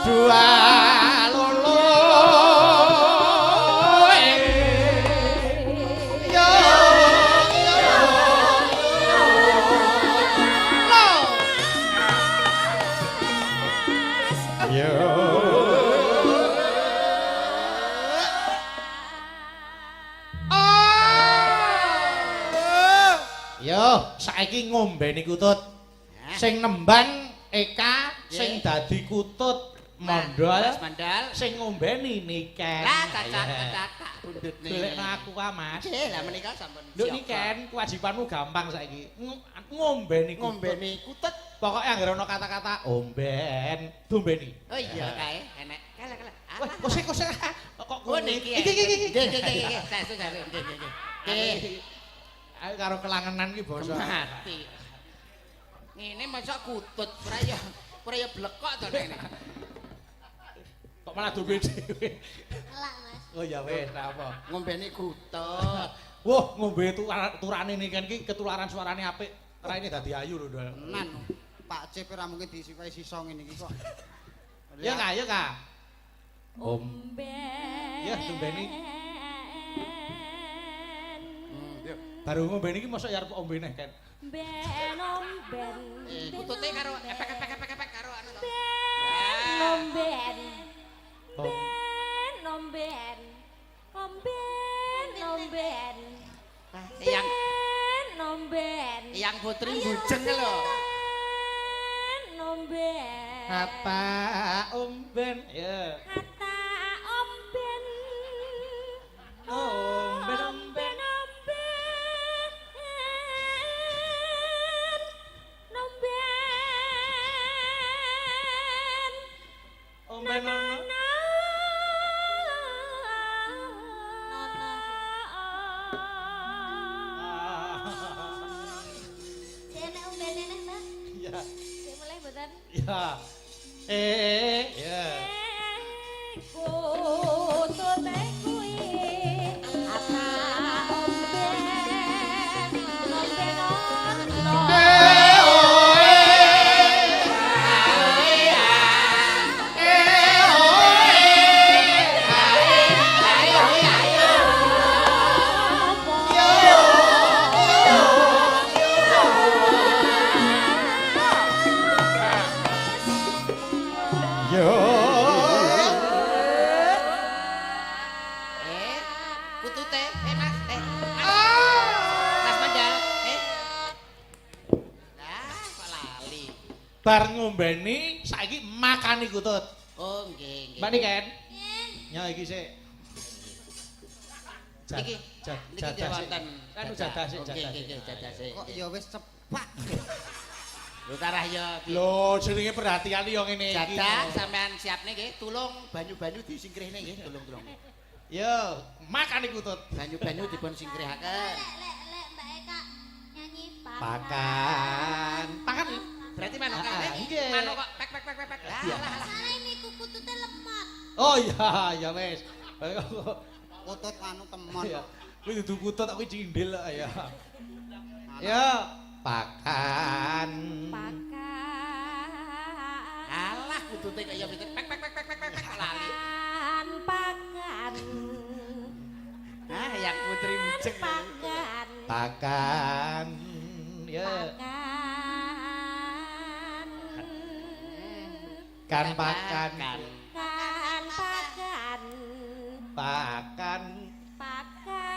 Dua lolo yo yo saiki ngombeni kutut sing nemban Eka sing dadi kutut Mondol Mas Mandal. sing ngombeni niken. Lah cacak bundutne. Golekno aku ka Mas. Nggih, lah menika sampun. Lho niken kewajibanmu gampang saiki. Ngombeni kutut. ngombeni kutut. Pokoke anggere ana kata-kata omben, dombeni. Oh iya kae enek. Kala. Wah, kosek kok Oh niki. Iki. Nggih. Saestu. Nggih. Ayo karo kelangenan ki basa. Mati. Ngene masa kutut ora ya blekok to nek. Kok malah dombe dhewe. Elak Mas. Oh ya wis, apa? Ngombeni kutut. Wah, ngombe turane niken ki ketularan suarane apik. Raine dadi ayu lho, Dol. Tenan. Pak Cip ora mungkin disukai sisa ngene iki kok. Ya Kak, ya Kak. Omben. Ya, dombeni. Baru ngombeni iki mosok ya arep ombe neh kan. Ben omben. Kutute karo epek karo anu to. Omben. Oh. Ben omben. Omben. Yang Ben omben. yang putri bujeng lho. Ben omben. Kata omben ya. Kata omben. Omben Omben. omben ono. Jene umbene neh, Mbak. Ya. Sik mulai mboten. Ya. Ya. Kutute kuwi ata omben. Omben ono. Kutute Mas Mas Mandal kok lali. Bar ngombeni saiki makani kutut. Oh nggih. Mbak Niken. Ya iki sik. Niki Jadah sik. wonten. Anu jadah sik, Nggih, jadah sik. nggih, jadah sik. Kok ya wis cepak. Lho tarah ya Lho, jenenge perhatian yo ngene iki. jadah sampean siapne nggih, tulung banyu-banyu disingkrihne nggih, tulung. Yo, makani kutut. Banyu-banyu dipun singkrihaken. Lek Mbak Eka nyanyi Pakan. Pakan. Berarti manuk Ah, kabeh. nggih. Manuk kok pek. Iya. Salah ini kukutute lemot. Oh iya, ya wis. Kutut anu temon. Ya. Kuwi dudu kutut kuwi cindil ya. Ya, pakan. Alah kutute kaya mikir pek lali. Pakan. Ah, yang putri bujeng. Pakan. Pakan. Ya. Kan pakan. Kan pakan. Pakan. Pakan.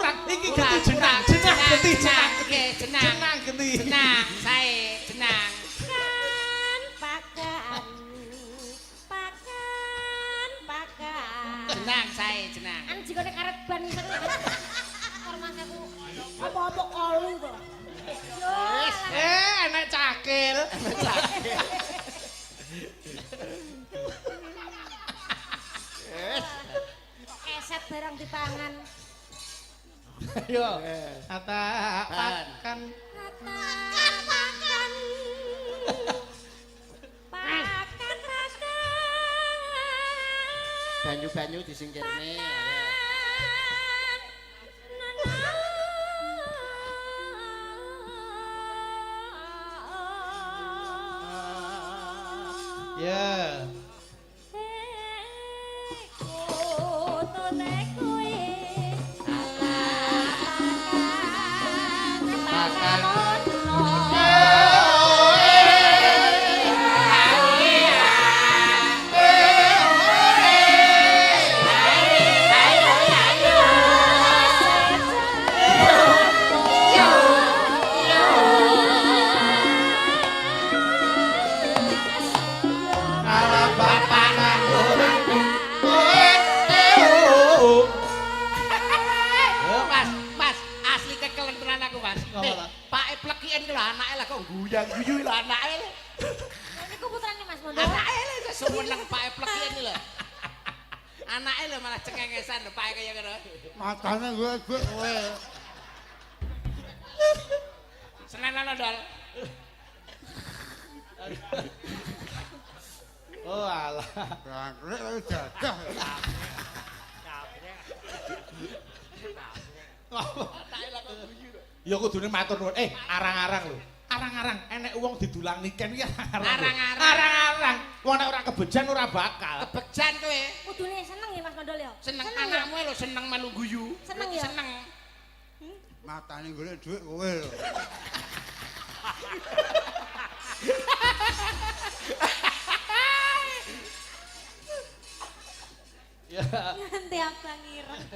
urat. Iki genti jenang genti jenang. Nggih, jenang. Jenang genti. Jenang, sae, jenang. Pakan. Jenang, sae, jenang. An jikone karet ban ngono. Hormat aku. Apa-apa kolu to. Wis. Enek cakil. Wis. Keset barang dipangan. Ayo. Kata pakan. Pakan. Banyu-banyu disingkirne. Ya. Mas, asli kekelen tenan aku, Mas. Pake plekiken ku lho anake lah kok guyang-guyu lho anake. Niku putrane Mas Mondo. Anake lho iso sumeneng pake plekiken lho. Anake lho malah cengengesan lho pake kaya ngono. Matane gue kowe. Senenane Dol. Oh alah. Bangkrut jadah. Anake lah kok guyu lho. Ya kudune matur nuwun. Arang-arang lho. Arang-arang enek wong ditulang niken iki arang-arang. Arang-arang. Arang-arang. Wong nek ora kebejan ora bakal. Kebejan kowe. Kudune seneng ya Mas Mondo ya. Seneng ya? anakmu lho seneng melu guyu. Seneng ya? Seneng. Matane golek dhuwit kowe lho. Ya. Nganti abang ireng.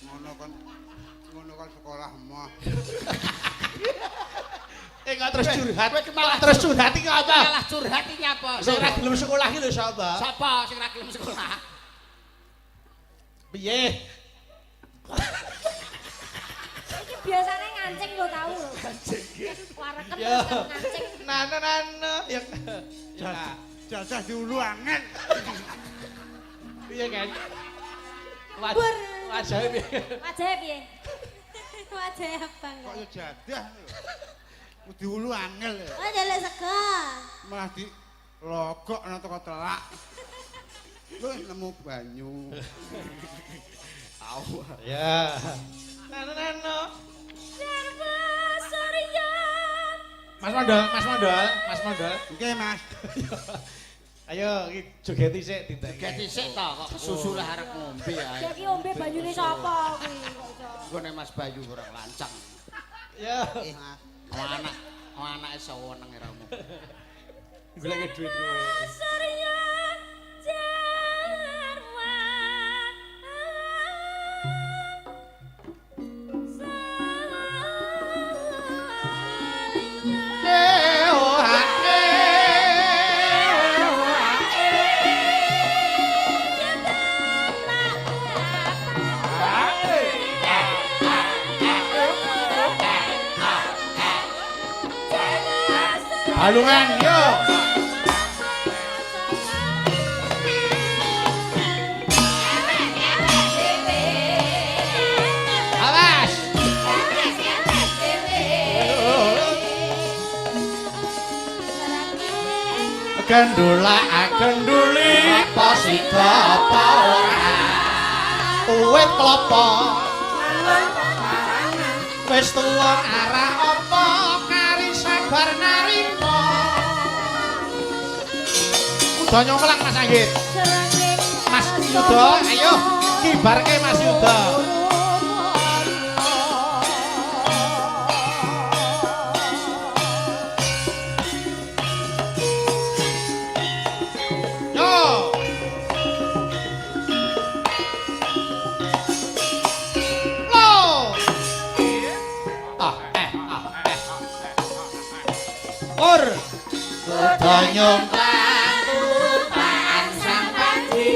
Ngono kan sekolah mah. Enggak terus curhat. Kowe malah Terus curhat iki apa? Malah curhat iki nyapa? Sing ora gelem sekolah iki lho sapa? Sapa sing ora gelem sekolah? Piye? Iki biasane ngancing lho tau lho. Ngancing. Wareken Ya. terus karo ngancing. Nana ya. Jajah diulu angin. Piye kan? Bur. Wajahe piye? Wajahe piye? Wajahe abang. Kok ya jadah lho. Diulu angel lho. Oh jaluk sego. Malah di logok nang teko telak. Wis nemu banyu. Au. Ya. Nana. Mas Mondol. Oke, Mas. Ayo iki jogeti sik dintek. Gek dhisik to kok susu lah arep ngombe ae. Iki ombe banyune sapa kuwi kok iso. Nggone Mas Bayu kurang lancang. Ya. Anake seneng iramu. Golek duit kowe. Balungan yo. Awas. Genduli posida apa ora. Uwit klopo. Wis tuwa arah apa kari sabar narima. Uda nyongklang Mas Anggit. Mas Yuda, ayo kibarke Mas Yuda. Yo. Lo. nyumplang tumpaan sang panji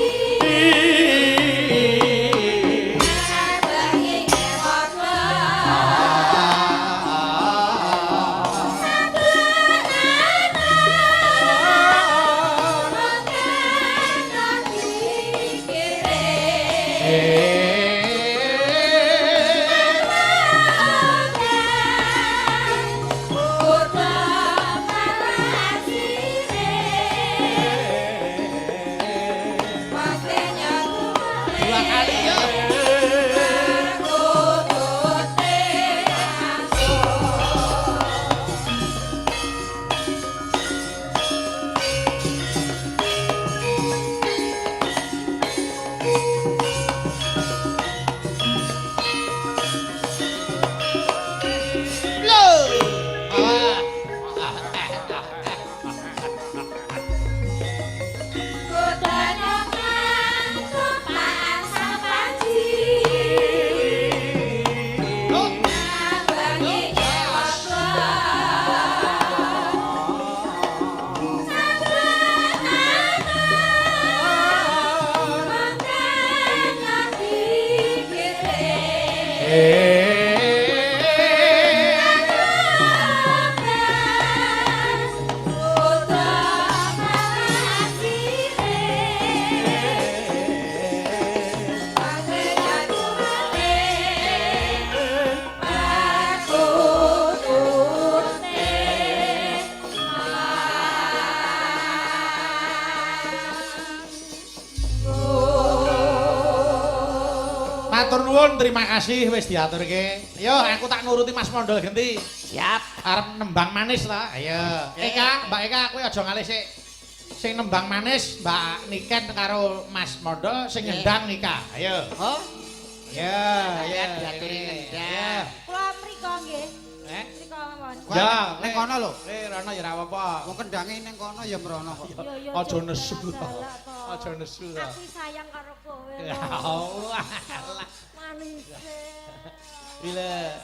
Matur nuwun, terima kasih wis diaturke. Yo, aku tak nuruti Mas Mondol genti. siap Arep nembang manis ta? Ayo. Eka, Mbak Eka kowe aja ngalih sik. Sing nembang manis Mbak Niken karo Mas Mondol, sing nyendang Nika. Ayo. oh Ya, ya. diaturi Ya. ngendang Kula mriko nggih. Eh? Mriko mawon. Ya, ning kono lho. Rono ya ora apa-apa. Wong kendange ning kono ya mrono kok. Yo yo. Aja Cuk, nesu. jalak to. Aja nesu ta. Aku sayang karo kowe. Ya lho. Allah. Manise. Ile.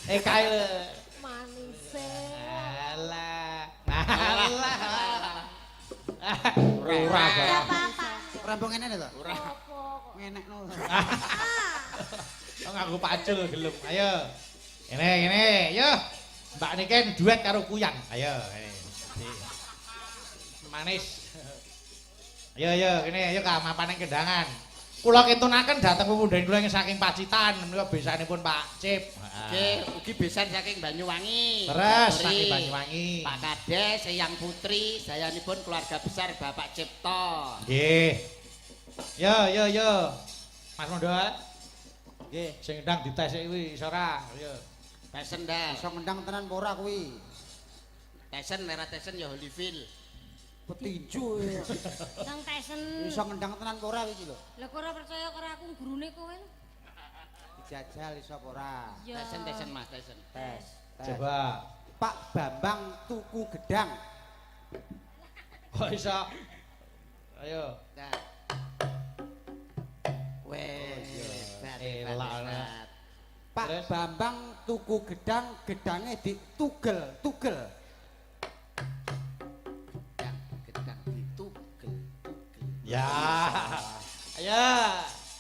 Eka ile. Manise. Alah. Alah. Ora Apa-apa. Rampung ngene to. ora Apa kok? Ngenekno. Oh nganggo pacul gelem. Ayo. Ngene, yo. Mbak Niken duet karo Kuyang. Ayo, ngene. Manis. Ayo, kene, ayo Kak mapan ning kendangan. Kula kintunaken dhateng pepundhen kula ing saking Pacitan menika besanipun Pak Cip. Oke, ugi besan saking Banyuwangi. Terus Matur saking Banyuwangi. Pak Kades, Eyang Putri, sayanipun keluarga besar Bapak Cipto. Nggih. Yo. Mas Mondol. Nggih, sing ndang dites kuwi iso ora? Yo. Tesen dah. Iso ngendang tenan apa ora kuwi? Tesen merah tesen ya Holyfield. Petinju ya. Kang Tyson. Iso ngendang tenan apa ora iki lho. Lah kok ora percaya karo aku gurune kowe lho. Dijajal iso apa ora? Ya. Tesen Mas, tesen. Tes. Coba. Pak Bambang tuku gedang. Kok iso? Ayo. Nah. Weh, hebat, hebat, Elak, hebat. Pak Terus? Bambang tuku gedang, gedangnya ditugel. Gedang ditugel. Ya. Ayo.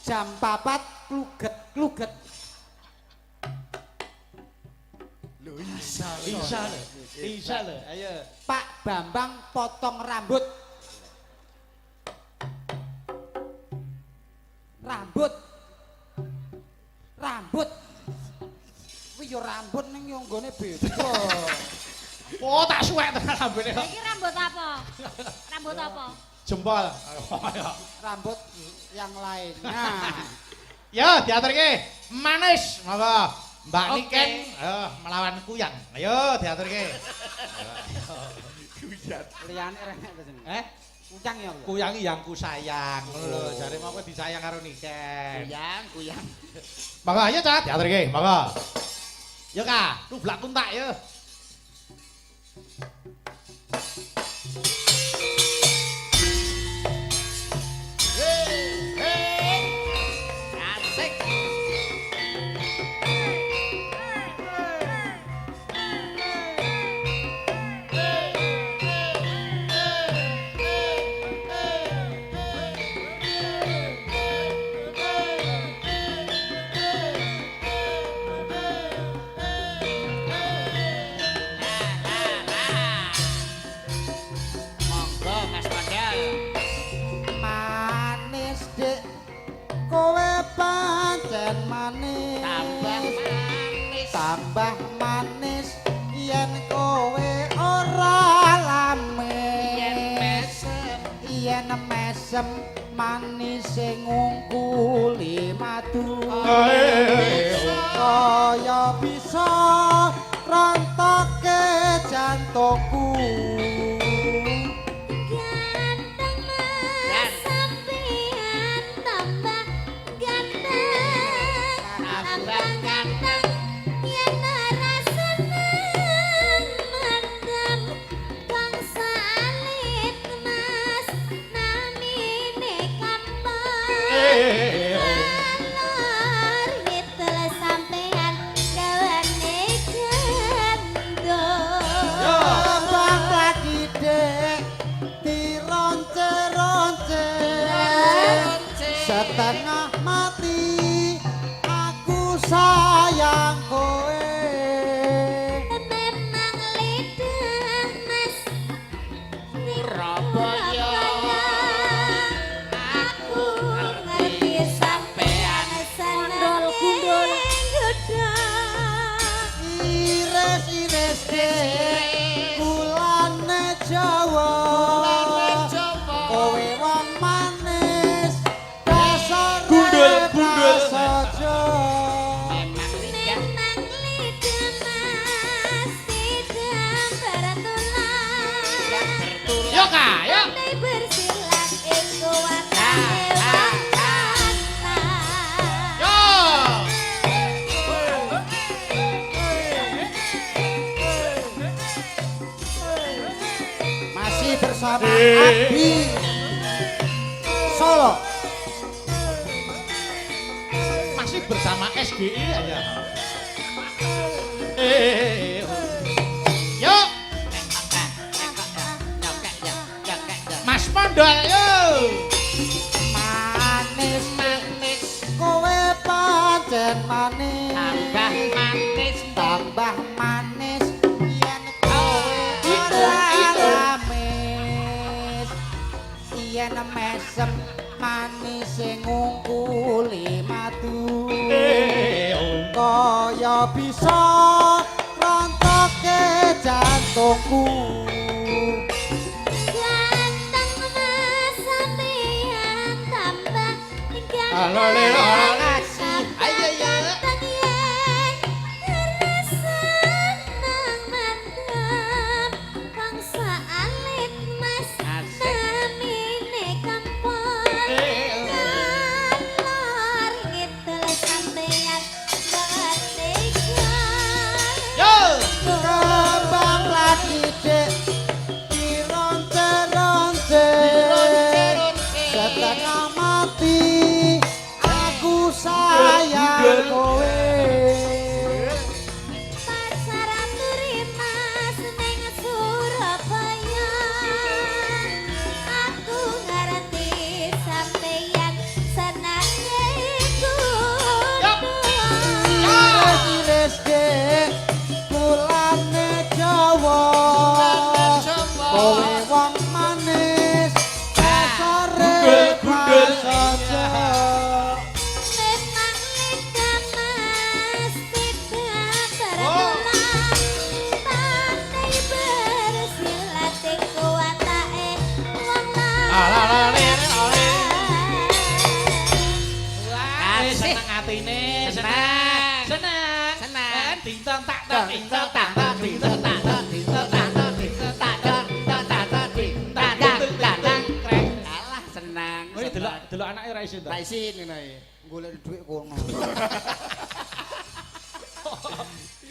Jam 4 kluget. Lho isa. Bisa lho. Ayo. Pak Bambang potong rambut. Kuwi yo rambut ning yo nggone beda. Oh, tak suwek tenan rambune kok. Iki rambut apa? Rambut apa? Jempol. Rambut yang lainnya. Yo, diaturke. Manis, monggo. Mbak Oke. Niken melawan Kuyang. Ayo diaturke. Liyane renek to jenenge. Eh, Kuyang ya. lho. Kuyang iki yang ku sayang. Ngono lho, jare mau disayang karo Niken. Kuyang. Monggo ayo, Cat, diaturke. Monggo. Yo, Kak, tublak tuntak yo. Asik. pancen manis tambah manis yen kowe ora lamis yen mesem manis sing ngungkuli madu kaya bisa rontoke jantungku setengah mati aku sayang kowe memang lidah mas Surabaya aku ngerti sampean sandal gundul iris-iris kulane Jawa kowe wong manis dasar Gundul saja memang lidah memang lidah mas tidak bertulang bertulang Yo Kak, yo. pandai bersilat iku watane wong Yo. masih bersama Abi Solo Masih bersama SGI aja. Yo, Mas Mondol yo. manis manis kowe pancen manis tambah manis tambah manis yen kowe Itu, ora itu. lamis yen mesem manis sing ngungkuli madu kaya bisa rontoke jantungku ganteng mas sampean tambah Halo, Lelo. kasih Ayo, ayo. ganteng yen rasa nang mantap bangsa alit mas Asik. namine kampung ngalor ngidul sampean banget Yo. kembang lagi dek dironce-ronce setengah mati aku sayang kowe pasaran turimas ning Surabaya aku ngerti sampeyan senenge iris-iris dek kulane Jawa kowe wong manis dasare Gundul-gundul. prasaja memang lidah mas tidak Oh. bertulang pandai bersilat iku watake wong Wah, seneng atine, seneng. Seneng. Seneng. Dingtong tak tak dingtong tak tak dingtong tak tak dingtong tak tak dingtong tak tak tak tak krek. alah senang Oh, delok anake ora iso ta. ra isin ngono golek dhuwit kono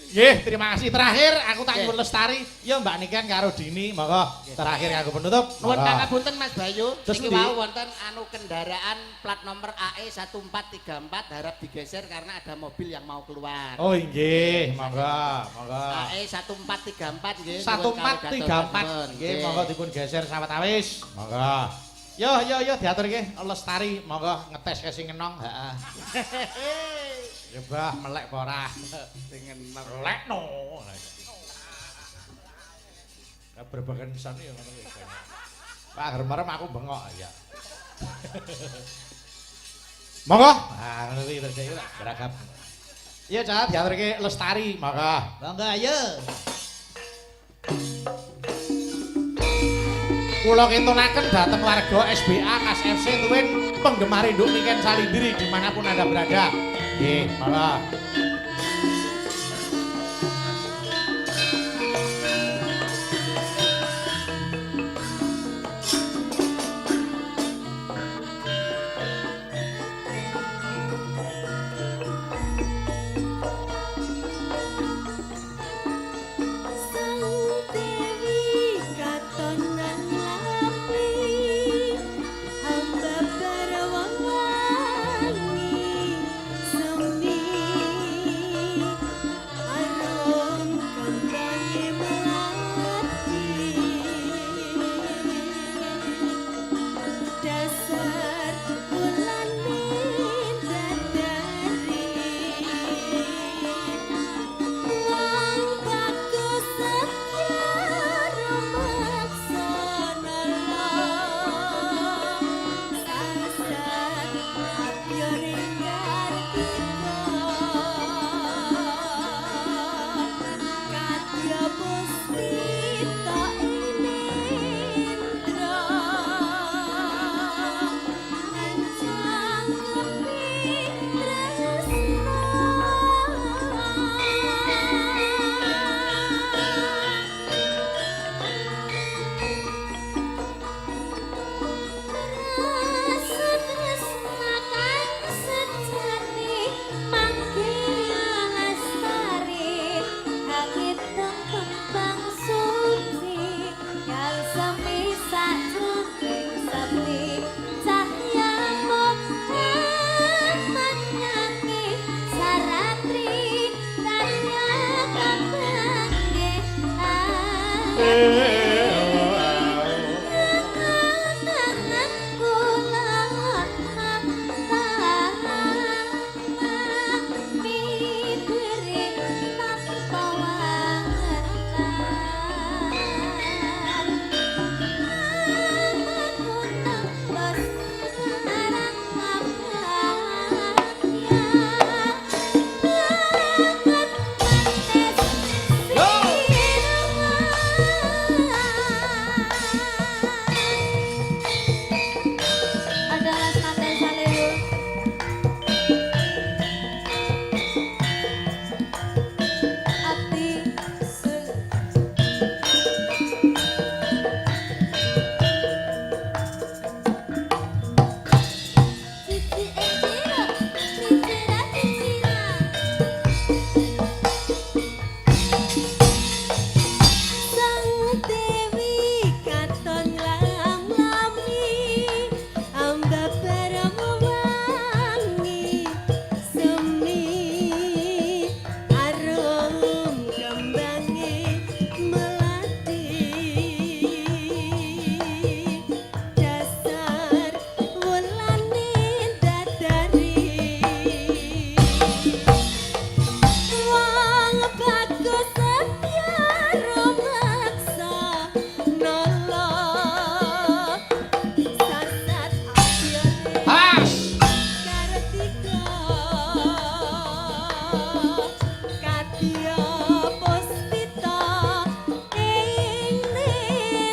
Nggih, terima kasih. Terakhir aku tak nyuwun Lestari, ya Mbak Niken karo Dini, monggo terakhir aku penutup. nuwun Monggo. pangapunten Mas Bayu Terus niki ndi? wau wonten anu kendaraan plat nomor AE 1434 harap digeser karena ada mobil yang mau keluar. Oh nggih, monggo, monggo. AE 1434 nggih. 1434 nggih, monggo dipun geser sawetawis. Monggo. Yo diatur nggih Lestari, monggo ngetes ke sing enong. Heeh. Ya Mbah, melek apa ora? Sing Melekno. Berbagan pisan ya ngono kuwi. Pak arep-arep aku bengok ya. Monggo. Ah, ngono kuwi terus iki beragam. Iya, Cak, diaturke Lestari, monggo. Monggo ayo. Kula kintunaken dhateng warga SBA Kas FC Tuwin penggemar induk Niken Salindiri dimanapun Anda berada. Nggih, monggo.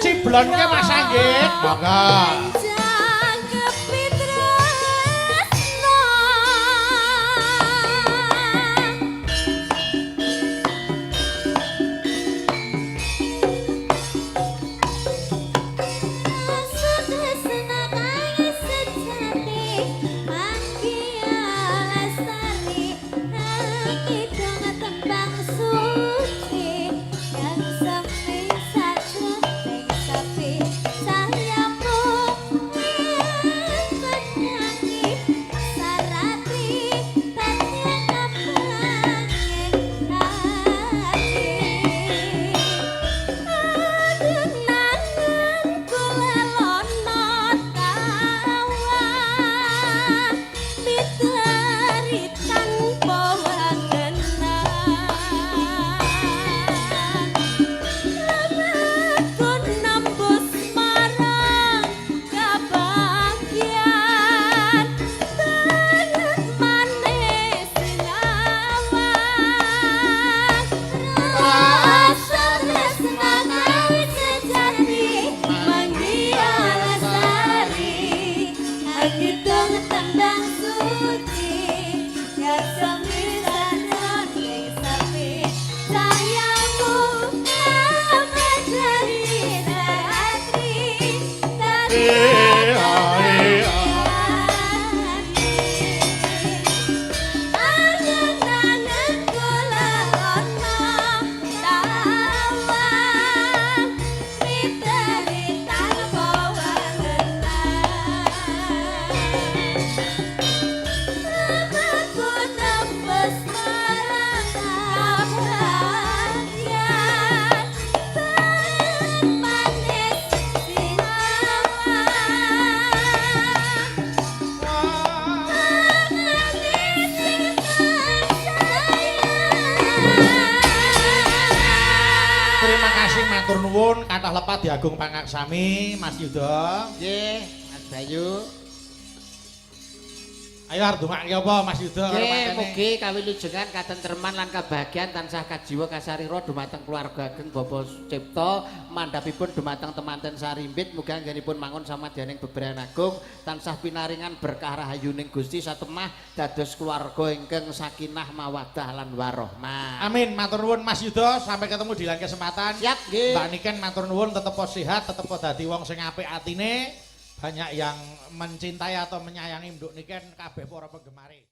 Ciblonke Mas Anggit. Monggo. Terima kasih matur nuwun kathah lepat diagung pangaksami Mas Yuda. Nggih, Mas Bayu. Ayo arep ndongake apa Mas Yuda karo Nggih, pantene? mugi kawilujengan katentreman lan kabahagiaan tansah kajiwa kasarira dumateng keluarga ageng Bapak Cipta, mandhapipun dumateng temanten sarimbit, mugi anggenipun mangun samadyaning beberan agung, tansah pinaringan berkah rahayuning Gusti satemah dados keluarga ingkang sakinah mawaddah lan warahmah. Amin, matur nuwun Mas Yuda, sampai ketemu di lain kesempatan. Siap, nggih. Mbak Niken matur nuwun tetep sehat, tetep dadi wong sing apik atine. Banyak yang mencintai atau menyayangi Mbok Niken kabeh para penggemare.